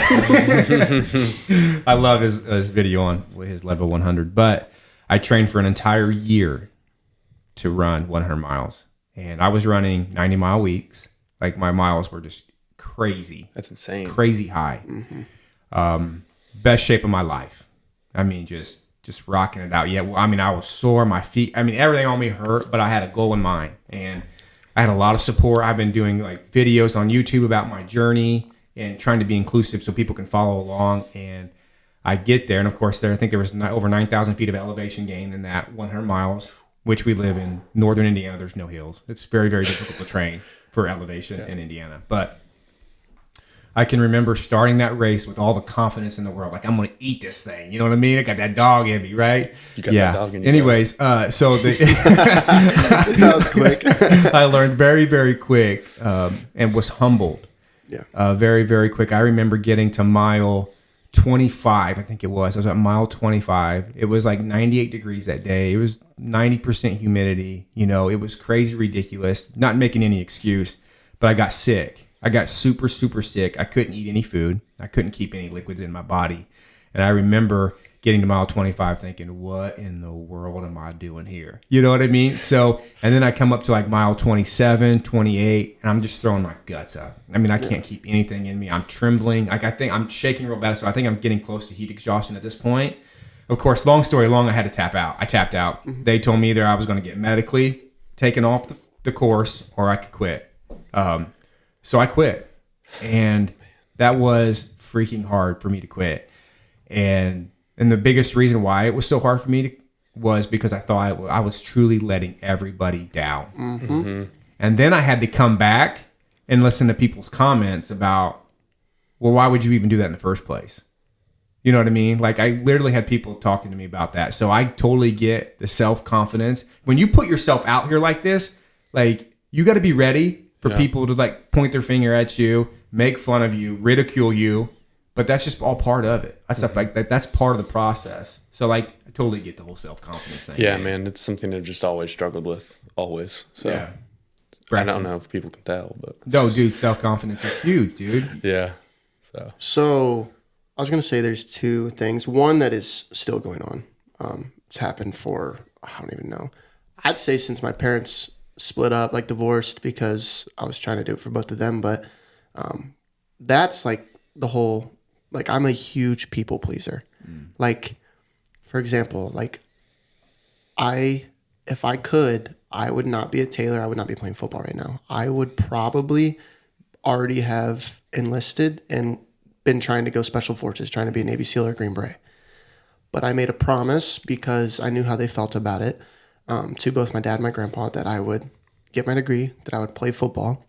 love his video on his Leadville 100, but I trained for an entire year to run 100 miles. And I was running 90-mile weeks. Like, my miles were just crazy. That's insane. Crazy high. Best shape of my life. I mean, just rocking it out. Yeah, well, I mean, I was sore. My feet, I mean, everything on me hurt, but I had a goal in mind. And I had a lot of support. I've been doing, like, videos on YouTube about my journey and trying to be inclusive so people can follow along. And I get there, and of course, I think there was over 9,000 feet of elevation gain in that 100 miles, which we live in northern Indiana. There's no hills. It's very, very difficult to train for elevation in Indiana. But I can remember starting that race with all the confidence in the world. Like, I'm going to eat this thing. You know what I mean? I got that dog in me, right? You got that dog in you. Anyways, so That was quick. I learned very, very quick and was humbled. Yeah. Very, very quick. I remember getting to mile 25, I think it was. I was at mile 25. It was like 98 degrees that day. It was 90% humidity. It was crazy ridiculous. Not making any excuse, but I got sick. I got super, super sick. I couldn't eat any food. I couldn't keep any liquids in my body. And I remember getting to mile 25 thinking, what in the world am I doing here? You know what I mean? So, and then I come up to like mile 27, 28, and I'm just throwing my guts up. I mean, I can't keep anything in me. I'm trembling. Like, I think I'm shaking real bad. So I think I'm getting close to heat exhaustion at this point. Of course, long story long, I had to tap out. I tapped out. They told me either I was going to get medically taken off the course or I could quit. So I quit. And that was freaking hard for me to quit. And the biggest reason why it was so hard for me was because I thought I was truly letting everybody down. And then I had to come back and listen to people's comments about, well, why would you even do that in the first place? You know what I mean? Like, I literally had people talking to me about that. So I totally get the self-confidence. When you put yourself out here like this, like, you got to be ready for people to, like, point their finger at you, make fun of you, ridicule you. But that's just all part of it. That's like that's part of the process. So, like, I totally get the whole self-confidence thing. Yeah, man, it's something I've just always struggled with, always. So yeah. I don't know if people can tell, but no, dude, self-confidence is huge, dude. Yeah. So I was gonna say there's two things. One that is still going on. It's happened for, I don't even know. I'd say since my parents split up, like divorced, because I was trying to do it for both of them. But that's like the whole. Like, I'm a huge people pleaser. Like, for example, like, if I could, I would not be at Taylor. I would not be playing football right now. I would probably already have enlisted and been trying to go special forces, trying to be a Navy SEAL or Green Beret. But I made a promise because I knew how they felt about it to both my dad and my grandpa that I would get my degree, that I would play football.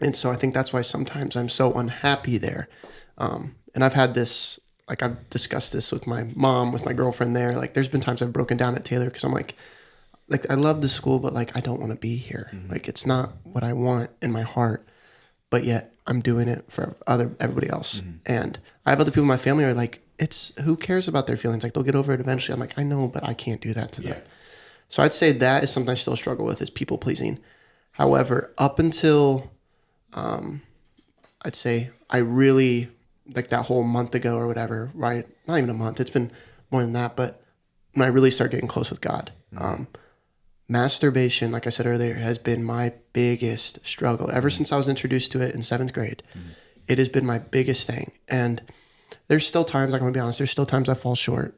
And so I think that's why sometimes I'm so unhappy there. And I've had this, like I've discussed this with my mom, with my girlfriend there. Like there's been times I've broken down at Taylor because I'm like I love the school, but like I don't want to be here. Like it's not what I want in my heart, but yet I'm doing it for everybody else. And I have other people in my family who are like, it's who cares about their feelings? Like they'll get over it eventually. I'm like, I know, but I can't do that to them. So I'd say that is something I still struggle with, is people pleasing. However, up until I'd say I really, like that whole month ago or whatever, right? Not even a month. It's been more than that. But when I really started getting close with God, masturbation, like I said earlier, has been my biggest struggle. Ever since I was introduced to it in 7th grade, it has been my biggest thing. And there's still times, like I'm gonna be honest, there's still times I fall short.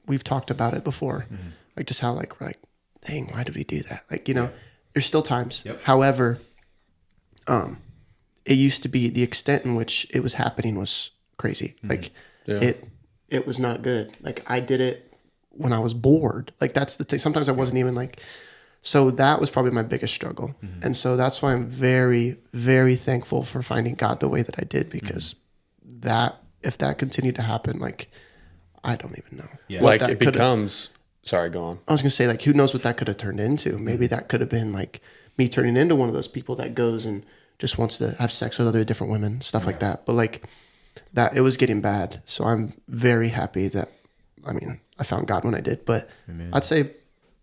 We've talked about it before. Like just how like, we're like, dang, why did we do that? Like, you know, there's still times. However, it used to be, the extent in which it was happening was crazy. Like it was not good. Like I did it when I was bored. Like that's the thing. Sometimes I wasn't even like, so that was probably my biggest struggle. And so that's why I'm very, very thankful for finding God the way that I did, because that, if that continued to happen, like, I don't even know. Like it becomes, sorry, go on. I was going to say, like, who knows what that could have turned into? Maybe that could have been like me turning into one of those people that goes and just wants to have sex with other different women, stuff like that. But like that, it was getting bad. So I'm very happy that, I mean, I found God when I did. But I'd say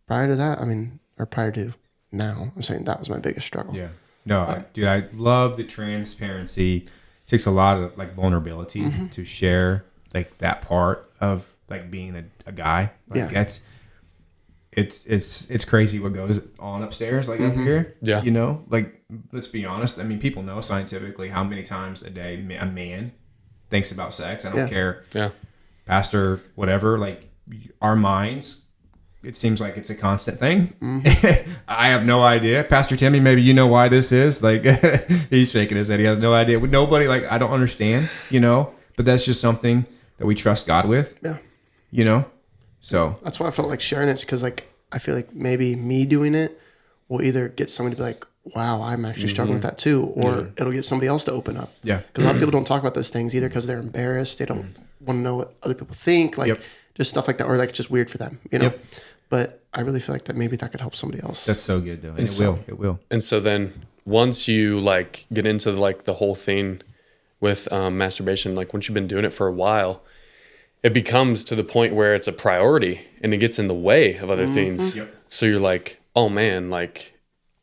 prior to that, I mean, or prior to now, I'm saying that was my biggest struggle. Yeah. No, dude, I love the transparency. It takes a lot of like vulnerability to share like that part of like being a guy. Like that's, it's crazy what goes on upstairs, like up here. Yeah. You know, like, let's be honest. I mean, people know scientifically how many times a day a man thinks about sex. I don't care. Yeah. Pastor, whatever, like our minds, it seems like it's a constant thing. I have no idea. Pastor Timmy, maybe you know why this is. Like he's shaking his head. He has no idea. Nobody, like, I don't understand, you know, but that's just something that we trust God with. Yeah. You know? So that's why I felt like sharing it, because like I feel like maybe me doing it will either get somebody to be like, wow, I'm actually struggling with that too, or it'll get somebody else to open up. Yeah. Because a lot of people don't talk about those things either because they're embarrassed. They don't want to know what other people think, like just stuff like that, or like it's just weird for them, you know? But I really feel like that maybe that could help somebody else. That's so good though. And it will. And so then once you like get into like the whole thing with masturbation, like once you've been doing it for a while, it becomes to the point where it's a priority and it gets in the way of other things. So you're like, oh man, like,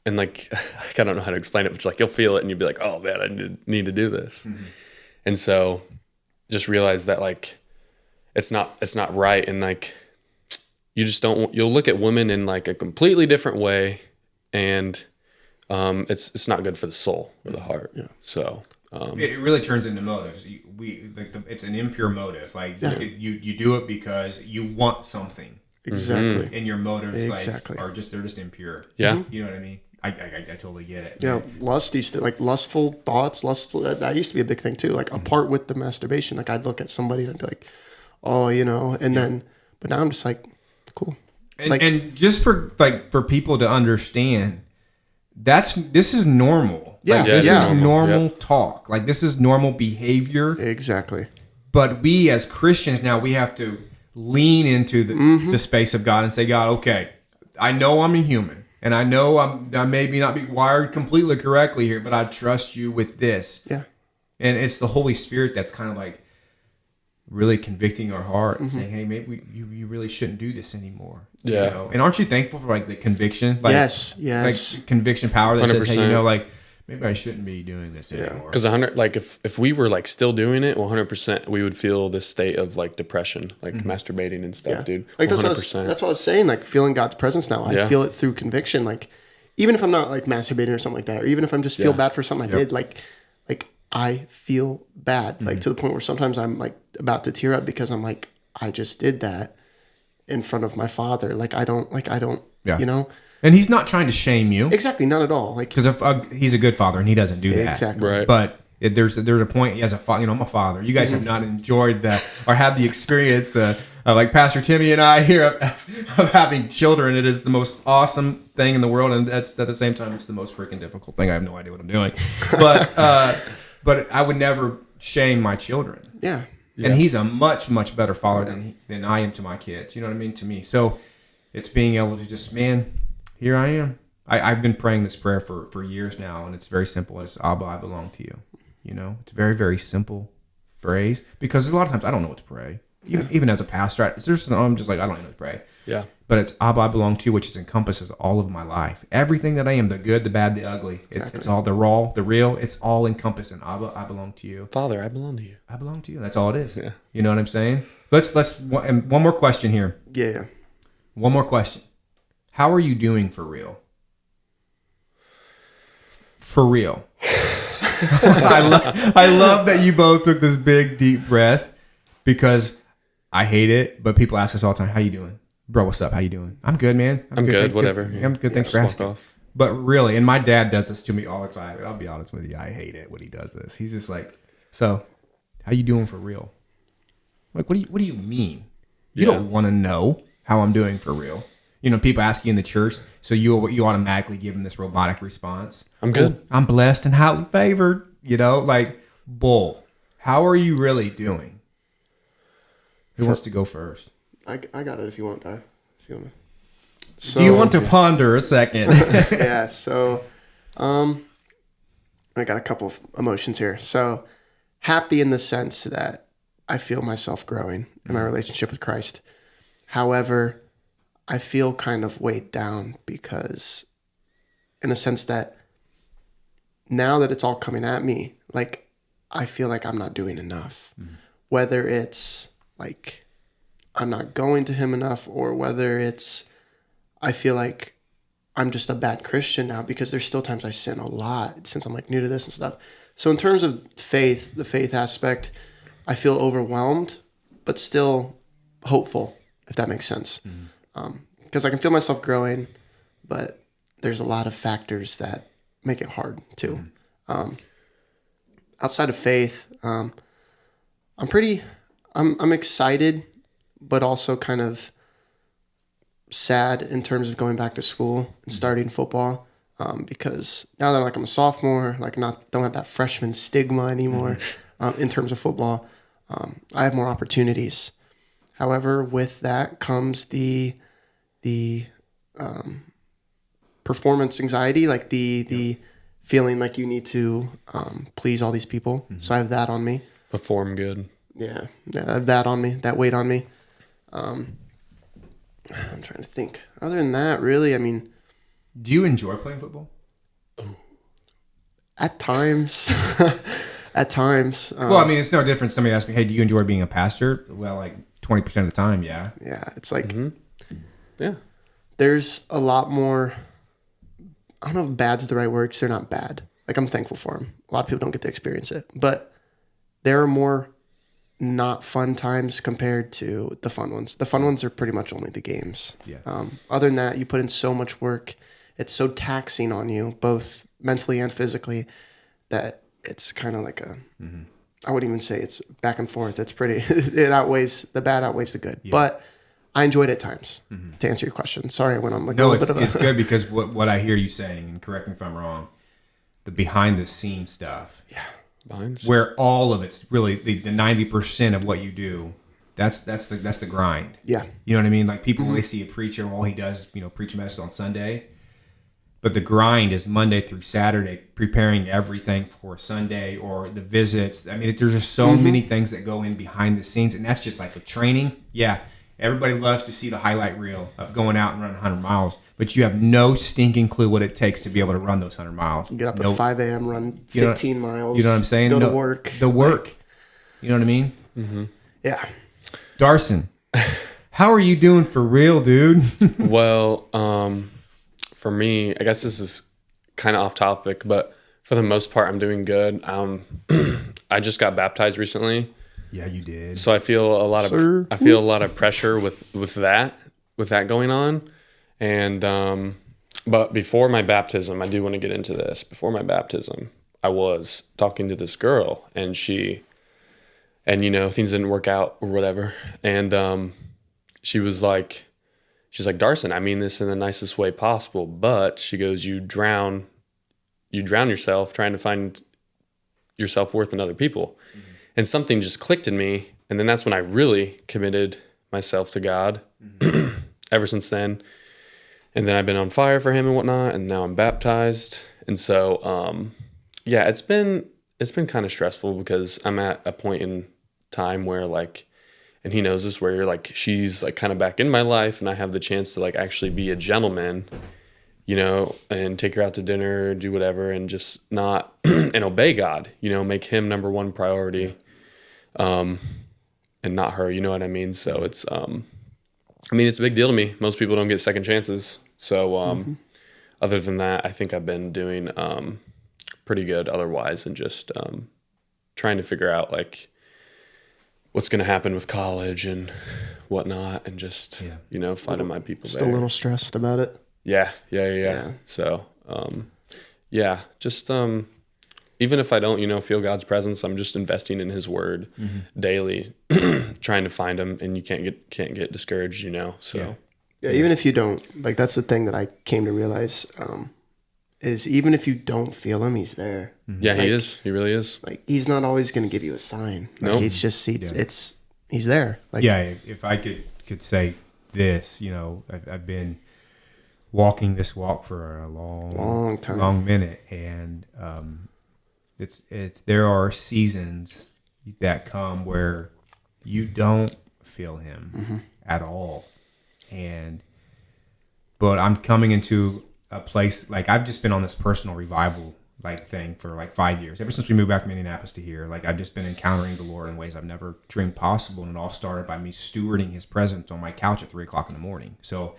and like, I don't know how to explain it, but it's like, you'll feel it and you'll be like, oh man, I need to do this. And so just realize that like, it's not right. And like, you just you'll look at women in like a completely different way, and it's not good for the soul or the heart. So it really turns into motives. It's an impure motive. Like you do it because you want something. Exactly. And your motives they're just impure. Yeah. You know what I mean? I totally get it. Yeah. Lust used to, like, lustful thoughts, that used to be a big thing too. Like apart with the masturbation, like I'd look at somebody and I'd be like, oh, you know, and then, but now I'm just like, cool. And just for people to understand, this is normal. Yeah. This is normal talk. Like this is normal behavior. Exactly. But we as Christians now, we have to lean into the space of God and say, God, okay, I know I'm a human and I know I maybe not be wired completely correctly here, but I trust you with this. Yeah. And it's the Holy Spirit that's kind of like really convicting our heart and saying, hey, maybe you really shouldn't do this anymore. Yeah. You know? And aren't you thankful for like the conviction? Like, yes. Like conviction power that 100%. Says, hey, you know, like maybe I shouldn't be doing this anymore. Because like if we were like still doing it, 100%, we would feel this state of like depression, like masturbating and stuff, dude. Like that's what I was saying, like feeling God's presence now. I feel it through conviction. Like even if I'm not like masturbating or something like that, or even if I'm just feel bad for something I did, like I feel bad, like to the point where sometimes I'm like about to tear up because I'm like, I just did that in front of my father. Like I don't, you know? And he's not trying to shame you. Exactly, not at all. Like, Because he's a good father and he doesn't do that. exactly. Right. But there's a point, as a father, I'm a father. You guys have not enjoyed that or had the experience like Pastor Timmy and I here of having children. It is the most awesome thing in the world. And that's at the same time, it's the most freaking difficult thing. I have no idea what I'm doing. But I would never shame my children. Yeah. And he's a much, much better father than I am to my kids. You know what I mean? To me. So it's being able to just, man, here I am. I've been praying this prayer for years now, and it's very simple. It's Abba, I belong to you. You know, it's a very, very simple phrase because a lot of times I don't know what to pray. Even as a pastor, I'm just like, I don't even know what to pray. Yeah. But it's Abba, I belong to you, which encompasses all of my life. Everything that I am, the good, the bad, the ugly. It's all the raw, the real. It's all encompassing. Abba, I belong to you. Father, I belong to you. I belong to you. That's all it is. Yeah. You know what I'm saying? And one more question here. Yeah. One more question. How are you doing for real? For real. I love that you both took this big, deep breath because I hate it, but people ask us all the time, how you doing? Bro, what's up? How you doing? I'm good, man. I'm good, whatever. I'm good. Thanks for asking. But really, and my dad does this to me all the time. I'll be honest with you. I hate it when he does this. He's just like, so how you doing for real? Like, what do you mean? You don't want to know how I'm doing for real. You know, people ask you in the church, so you automatically give them this robotic response. I'm good. Oh, I'm blessed and highly favored. You know, like, bull. How are you really doing? Who wants to go first? I got it if you want, Di. If you want to. Do you want to ponder a second? Yeah, so I got a couple of emotions here. So happy in the sense that I feel myself growing in my relationship with Christ. However, I feel kind of weighed down because in a sense that now that it's all coming at me, like I feel like I'm not doing enough. Whether it's like I'm not going to him enough or whether it's I feel like I'm just a bad Christian now because there's still times I sin a lot since I'm like new to this and stuff. So in terms of faith, the faith aspect, I feel overwhelmed, but still hopeful, if that makes sense. Because I can feel myself growing, but there's a lot of factors that make it hard too. Outside of faith, I'm excited, but also kind of sad in terms of going back to school and starting football. Because now that I'm a sophomore, don't have that freshman stigma anymore in terms of football. I have more opportunities. However, with that comes the performance anxiety, like the feeling like you need to please all these people. So I have that on me. Perform good. Yeah, I have that on me, that weight on me. I'm trying to think. Other than that, really, I mean... Do you enjoy playing football? At times. At times. Well, I mean, it's no different. Somebody asked me, hey, do you enjoy being a pastor? Well, like 20% of the time, yeah. Yeah, it's like... Yeah. There's a lot more... I don't know if bad's the right word because they're not bad. Like, I'm thankful for them. A lot of people don't get to experience it. But there are more not fun times compared to the fun ones. The fun ones are pretty much only the games. Yeah. Other than that, you put in so much work. It's so taxing on you, both mentally and physically, that it's kind of like a... I wouldn't even say it's back and forth. It's pretty... It outweighs... The bad outweighs the good. Yeah. But I enjoyed it at times, to answer your question. Sorry, I went on like a little bit of a... it's good because what I hear you saying, and correct me if I'm wrong, the behind-the-scenes stuff... Yeah. Where all of it's really the 90% of what you do, that's the grind. Yeah. You know what I mean? Like people when they see a preacher, all he does, preach a message on Sunday. But the grind is Monday through Saturday, preparing everything for Sunday or the visits. I mean, there's just so many things that go in behind the scenes, and that's just like a training. Yeah, everybody loves to see the highlight reel of going out and running 100 miles, but you have no stinking clue what it takes to be able to run those 100 miles. Get up at 5 a.m., run 15 miles. You know what I'm saying? Go to work. The work. You know what I mean? Mm-hmm. Yeah. Darson, how are you doing for real, dude? Well, for me, I guess this is kind of off topic, but for the most part, I'm doing good. I just got baptized recently. Yeah, you did. So I feel a lot of pressure with that going on, and But before my baptism, I do want to get into this. Before my baptism, I was talking to this girl, and things didn't work out or whatever. And she's like, Darson, I mean this in the nicest way possible, but she goes, you drown yourself trying to find your self-worth in other people. Mm-hmm. And something just clicked in me. And then that's when I really committed myself to God. Mm-hmm. Ever since then. And then I've been on fire for him and whatnot. And now I'm baptized. And so, it's been kind of stressful because I'm at a point in time where and he knows this, where you're she's kind of back in my life, and I have the chance to actually be a gentleman, and take her out to dinner, do whatever, and just not, and obey God, make him number one priority, and not her, you know what I mean? So it's, it's a big deal to me. Most people don't get second chances. So, other than that, I think I've been doing, pretty good otherwise, and just, trying to figure out what's going to happen with college and whatnot, and just, finding my people just there. a little stressed about it. Yeah. So, just, even if I don't, feel God's presence, I'm just investing in his word daily, trying to find him, and you can't get discouraged, so. Yeah, even if you don't, that's the thing that I came to realize, is even if you don't feel him, he's there. Yeah, he is. He really is. He's not always going to give you a sign. He's just, he's there. If I could say this, I've been walking this walk for a long time, long minute. And, there are seasons that come where you don't feel him at all. But I'm coming into a place, I've just been on this personal revival thing for 5 years. Ever since we moved back from Indianapolis to here, I've just been encountering the Lord in ways I've never dreamed possible. And it all started by me stewarding his presence on my couch at 3:00 in the morning. So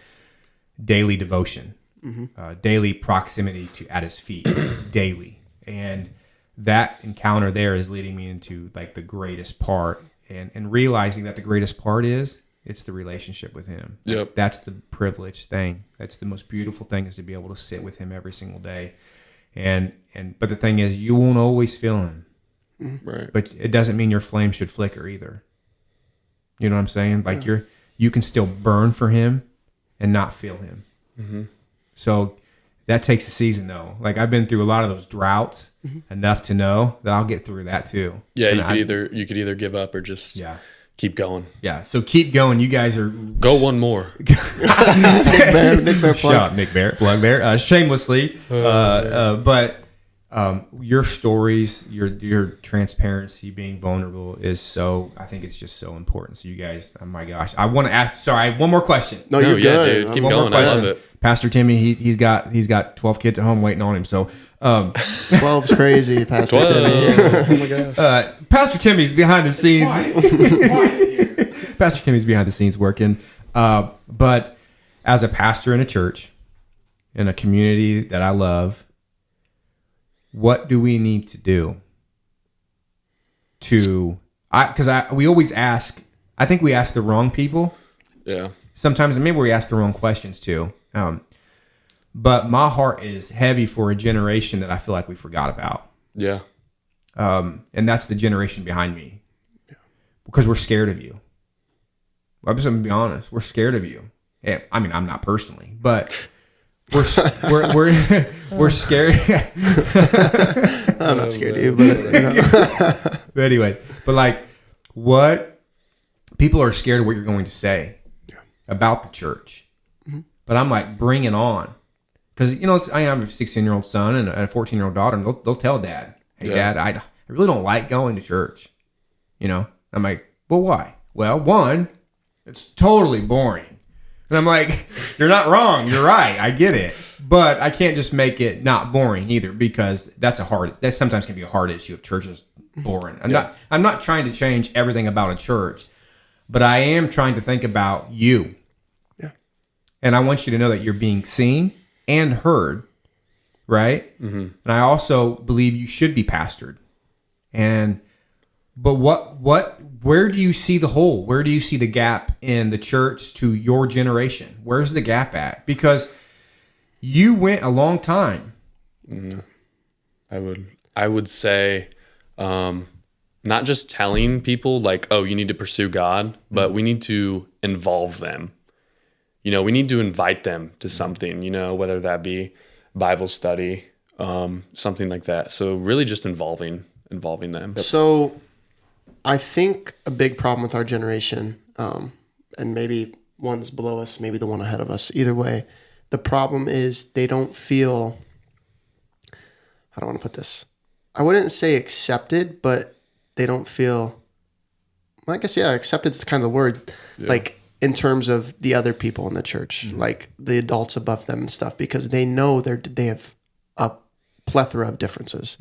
daily devotion, daily proximity at his feet, daily. And that encounter there is leading me into the greatest part, and realizing that the greatest part is, it's the relationship with him. Yep. That's the privileged thing. That's the most beautiful thing, is to be able to sit with him every single day. But the thing is, you won't always feel him. Right. But it doesn't mean your flame should flicker either. You know what I'm saying? You can still burn for him and not feel him. Mm-hmm. So that takes a season though. I've been through a lot of those droughts enough to know that I'll get through that too. Yeah, you could either give up or just keep going. Yeah, so keep going. You guys are... Go one more. Nick Bear plug. Shut up, Nick Bear. Plug there. Shamelessly. But your stories, your transparency, being vulnerable is so... I think it's just so important. So you guys... Oh my gosh. I want to ask... Sorry, one more question. No, you're good. Dude. Keep going. I love it. Pastor Timmy, he's got 12 kids at home waiting on him. So... 12's crazy, Pastor 12. Timmy. Oh my gosh. Pastor Timmy's behind the scenes. Pastor Timmy's behind the scenes working. But as a pastor in a church, in a community that I love, what do we need to do we always ask, I think we ask the wrong people. Yeah. Sometimes maybe we ask the wrong questions too. But my heart is heavy for a generation that I feel like we forgot about. Yeah. And that's the generation behind me. Yeah. Because we're scared of you. I'm just going to be honest. We're scared of you. Yeah, I mean, I'm not personally, but we're scared. I'm not scared of you, but But anyways, what people are scared of what you're going to say about the church. Mm-hmm. But I'm bring it on. Because, I have a 16-year-old son and a 14-year-old daughter, and they'll tell dad, hey, Dad, I really don't like going to church. I'm like, well, why? Well, one, it's totally boring. And I'm like, you're not wrong. You're right. I get it. But I can't just make it not boring either, because that sometimes can be a hard issue if church is boring. I'm not trying to change everything about a church, but I am trying to think about you. Yeah. And I want you to know that you're being seen and heard, right? Mm-hmm. And I also believe you should be pastored. But where do you see the hole? Where do you see the gap in the church to your generation? Where's the gap at? Because You went a long time. I would say, not just telling people like, oh, you need to pursue God, but we need to involve them. You know, we need to invite them to something, you know, whether that be Bible study, something like that. So really just involving them. So I think a big problem with our generation, and maybe one's below us, maybe the one ahead of us, either way, the problem is they don't feel, how do I want to put this? I wouldn't say accepted, but they don't feel, I guess, yeah, accepted is kind of the word, like in terms of the other people in the church, like the adults above them and stuff, because they know they have a plethora of differences.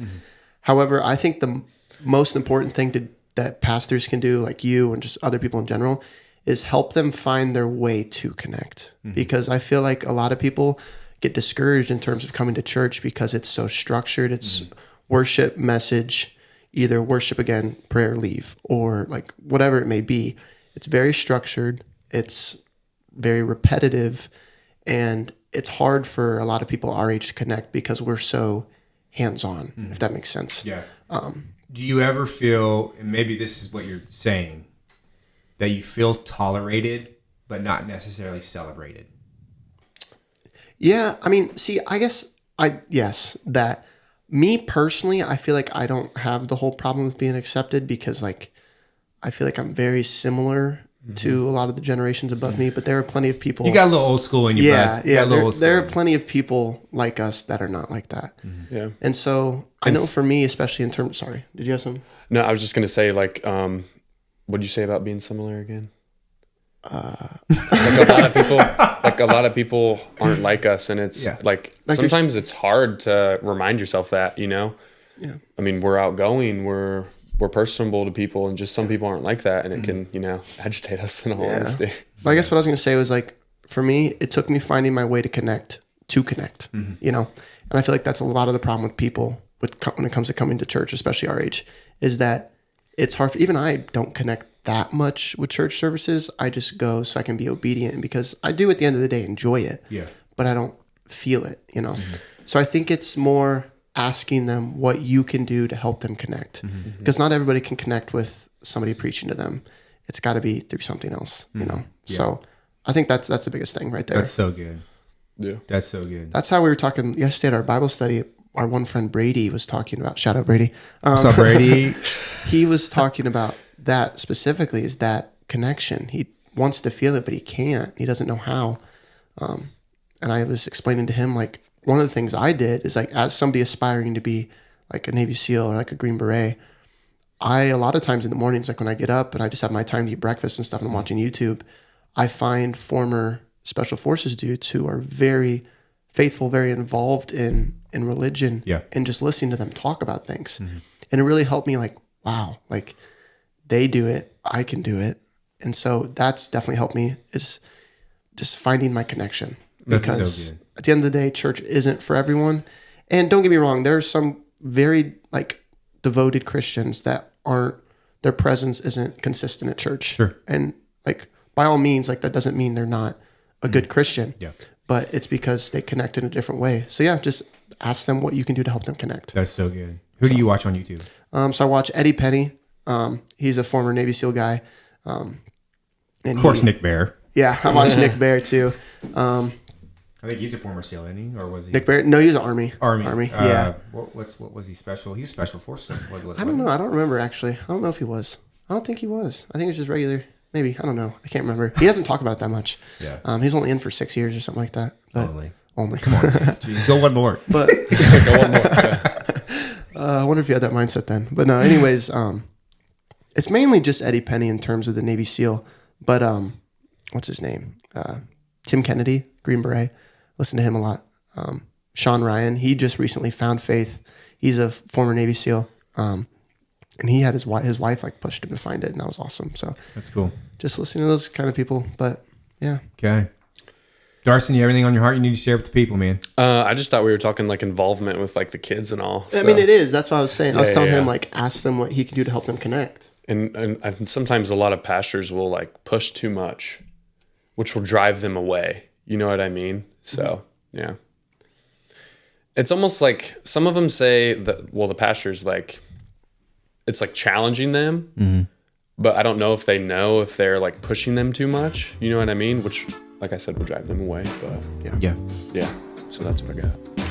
However, I think the most important thing that pastors can do, like you and just other people in general, is help them find their way to connect. Because I feel like a lot of people get discouraged in terms of coming to church because it's so structured. It's worship, message, either worship again, prayer, leave, or like whatever it may be. It's very structured. It's very repetitive, and it's hard for a lot of people our age to connect because we're so hands-on, if that makes sense. Yeah. Do you ever feel, and maybe this is what you're saying, that you feel tolerated but not necessarily celebrated? Yeah, I mean, see, I guess yes, that me personally, I feel like I don't have the whole problem with being accepted because like I feel like I'm very similar to a lot of the generations above me, but there are plenty of people. You got a little old school in you, bud. Yeah. There are plenty of people like us that are not like that. Yeah. And so I know for me, especially in terms, sorry, did you have some? No, I was just going to say like, what did you say about being similar again? Like a lot of people aren't like us, and it's like sometimes it's hard to remind yourself that, you know. Yeah. I mean, we're outgoing, we're personable to people, and just some people aren't like that, and it can, you know, agitate us in all honesty. But I guess what I was going to say was like, for me, it took me finding my way to connect, you know, and I feel like that's a lot of the problem with people when it comes to coming to church, especially our age, is that it's hard. Even I don't connect that much with church services. I just go so I can be obedient, and because I do at the end of the day enjoy it, but I don't feel it, you know. So I think it's more asking them what you can do to help them connect, because not everybody can connect with somebody preaching to them. It's got to be through something else, you know. So I think that's the biggest thing right there. That's so good. Yeah, that's so good. That's how we were talking yesterday at our Bible study. Our one friend Brady was talking about, shout out Brady. What's up, Brady? He was talking about that specifically, is that connection. He wants to feel it, but he can't. He doesn't know how. And I was explaining to him, like, one of the things I did is, like, as somebody aspiring to be like a Navy SEAL or like a Green Beret, a lot of times in the mornings, like when I get up and I just have my time to eat breakfast and stuff and I'm watching YouTube, I find former Special Forces dudes who are very faithful, very involved in religion, and just listening to them talk about things. And it really helped me, like, wow, like they do it, I can do it. And so that's definitely helped me, is just finding my connection. Because that's so good. At the end of the day, church isn't for everyone. And don't get me wrong, there are some very like devoted Christians that their presence isn't consistent at church. Sure. And like, by all means, like that doesn't mean they're not a good Christian. Yeah. But it's because they connect in a different way. So yeah, just ask them what you can do to help them connect. That's so good. Who do you watch on YouTube? So I watch Eddie Penny. He's a former Navy SEAL guy. And of course, Nick Bear. Yeah, I watch Nick Bear too. I think he's a former SEAL, isn't he? Or was he? Nick Bear? No, he was Army. Army. Yeah. What was he special? He was Special Forces. I don't know. I don't remember actually. I don't know if he was. I don't think he was. I think it was just regular. Maybe. I don't know. I can't remember. He doesn't talk about it that much. Yeah. He's only in for 6 years or something like that. But only. Come on. Jeez, go one more. But Go one more. Yeah. I wonder if he had that mindset then. But no, anyways, it's mainly just Eddie Penny in terms of the Navy SEAL. But what's his name? Tim Kennedy, Green Beret. Listen to him a lot. Sean Ryan, he just recently found faith. He's a former Navy SEAL. And he had his wife like pushed him to find it, and that was awesome. So that's cool. Just listening to those kind of people. But yeah. Okay. Darson, you have anything on your heart you need to share with the people, man? I just thought we were talking like involvement with like the kids and all. So. I mean, it is. That's what I was saying. I was telling him like, ask them what he can do to help them connect. And sometimes a lot of pastors will like push too much, which will drive them away. You know what I mean? So yeah. It's almost like some of them say that, well, the pastor's like, it's like challenging them, but I don't know if they know if they're like pushing them too much. You know what I mean? Which, like I said, would drive them away. But Yeah. yeah, so that's what I got.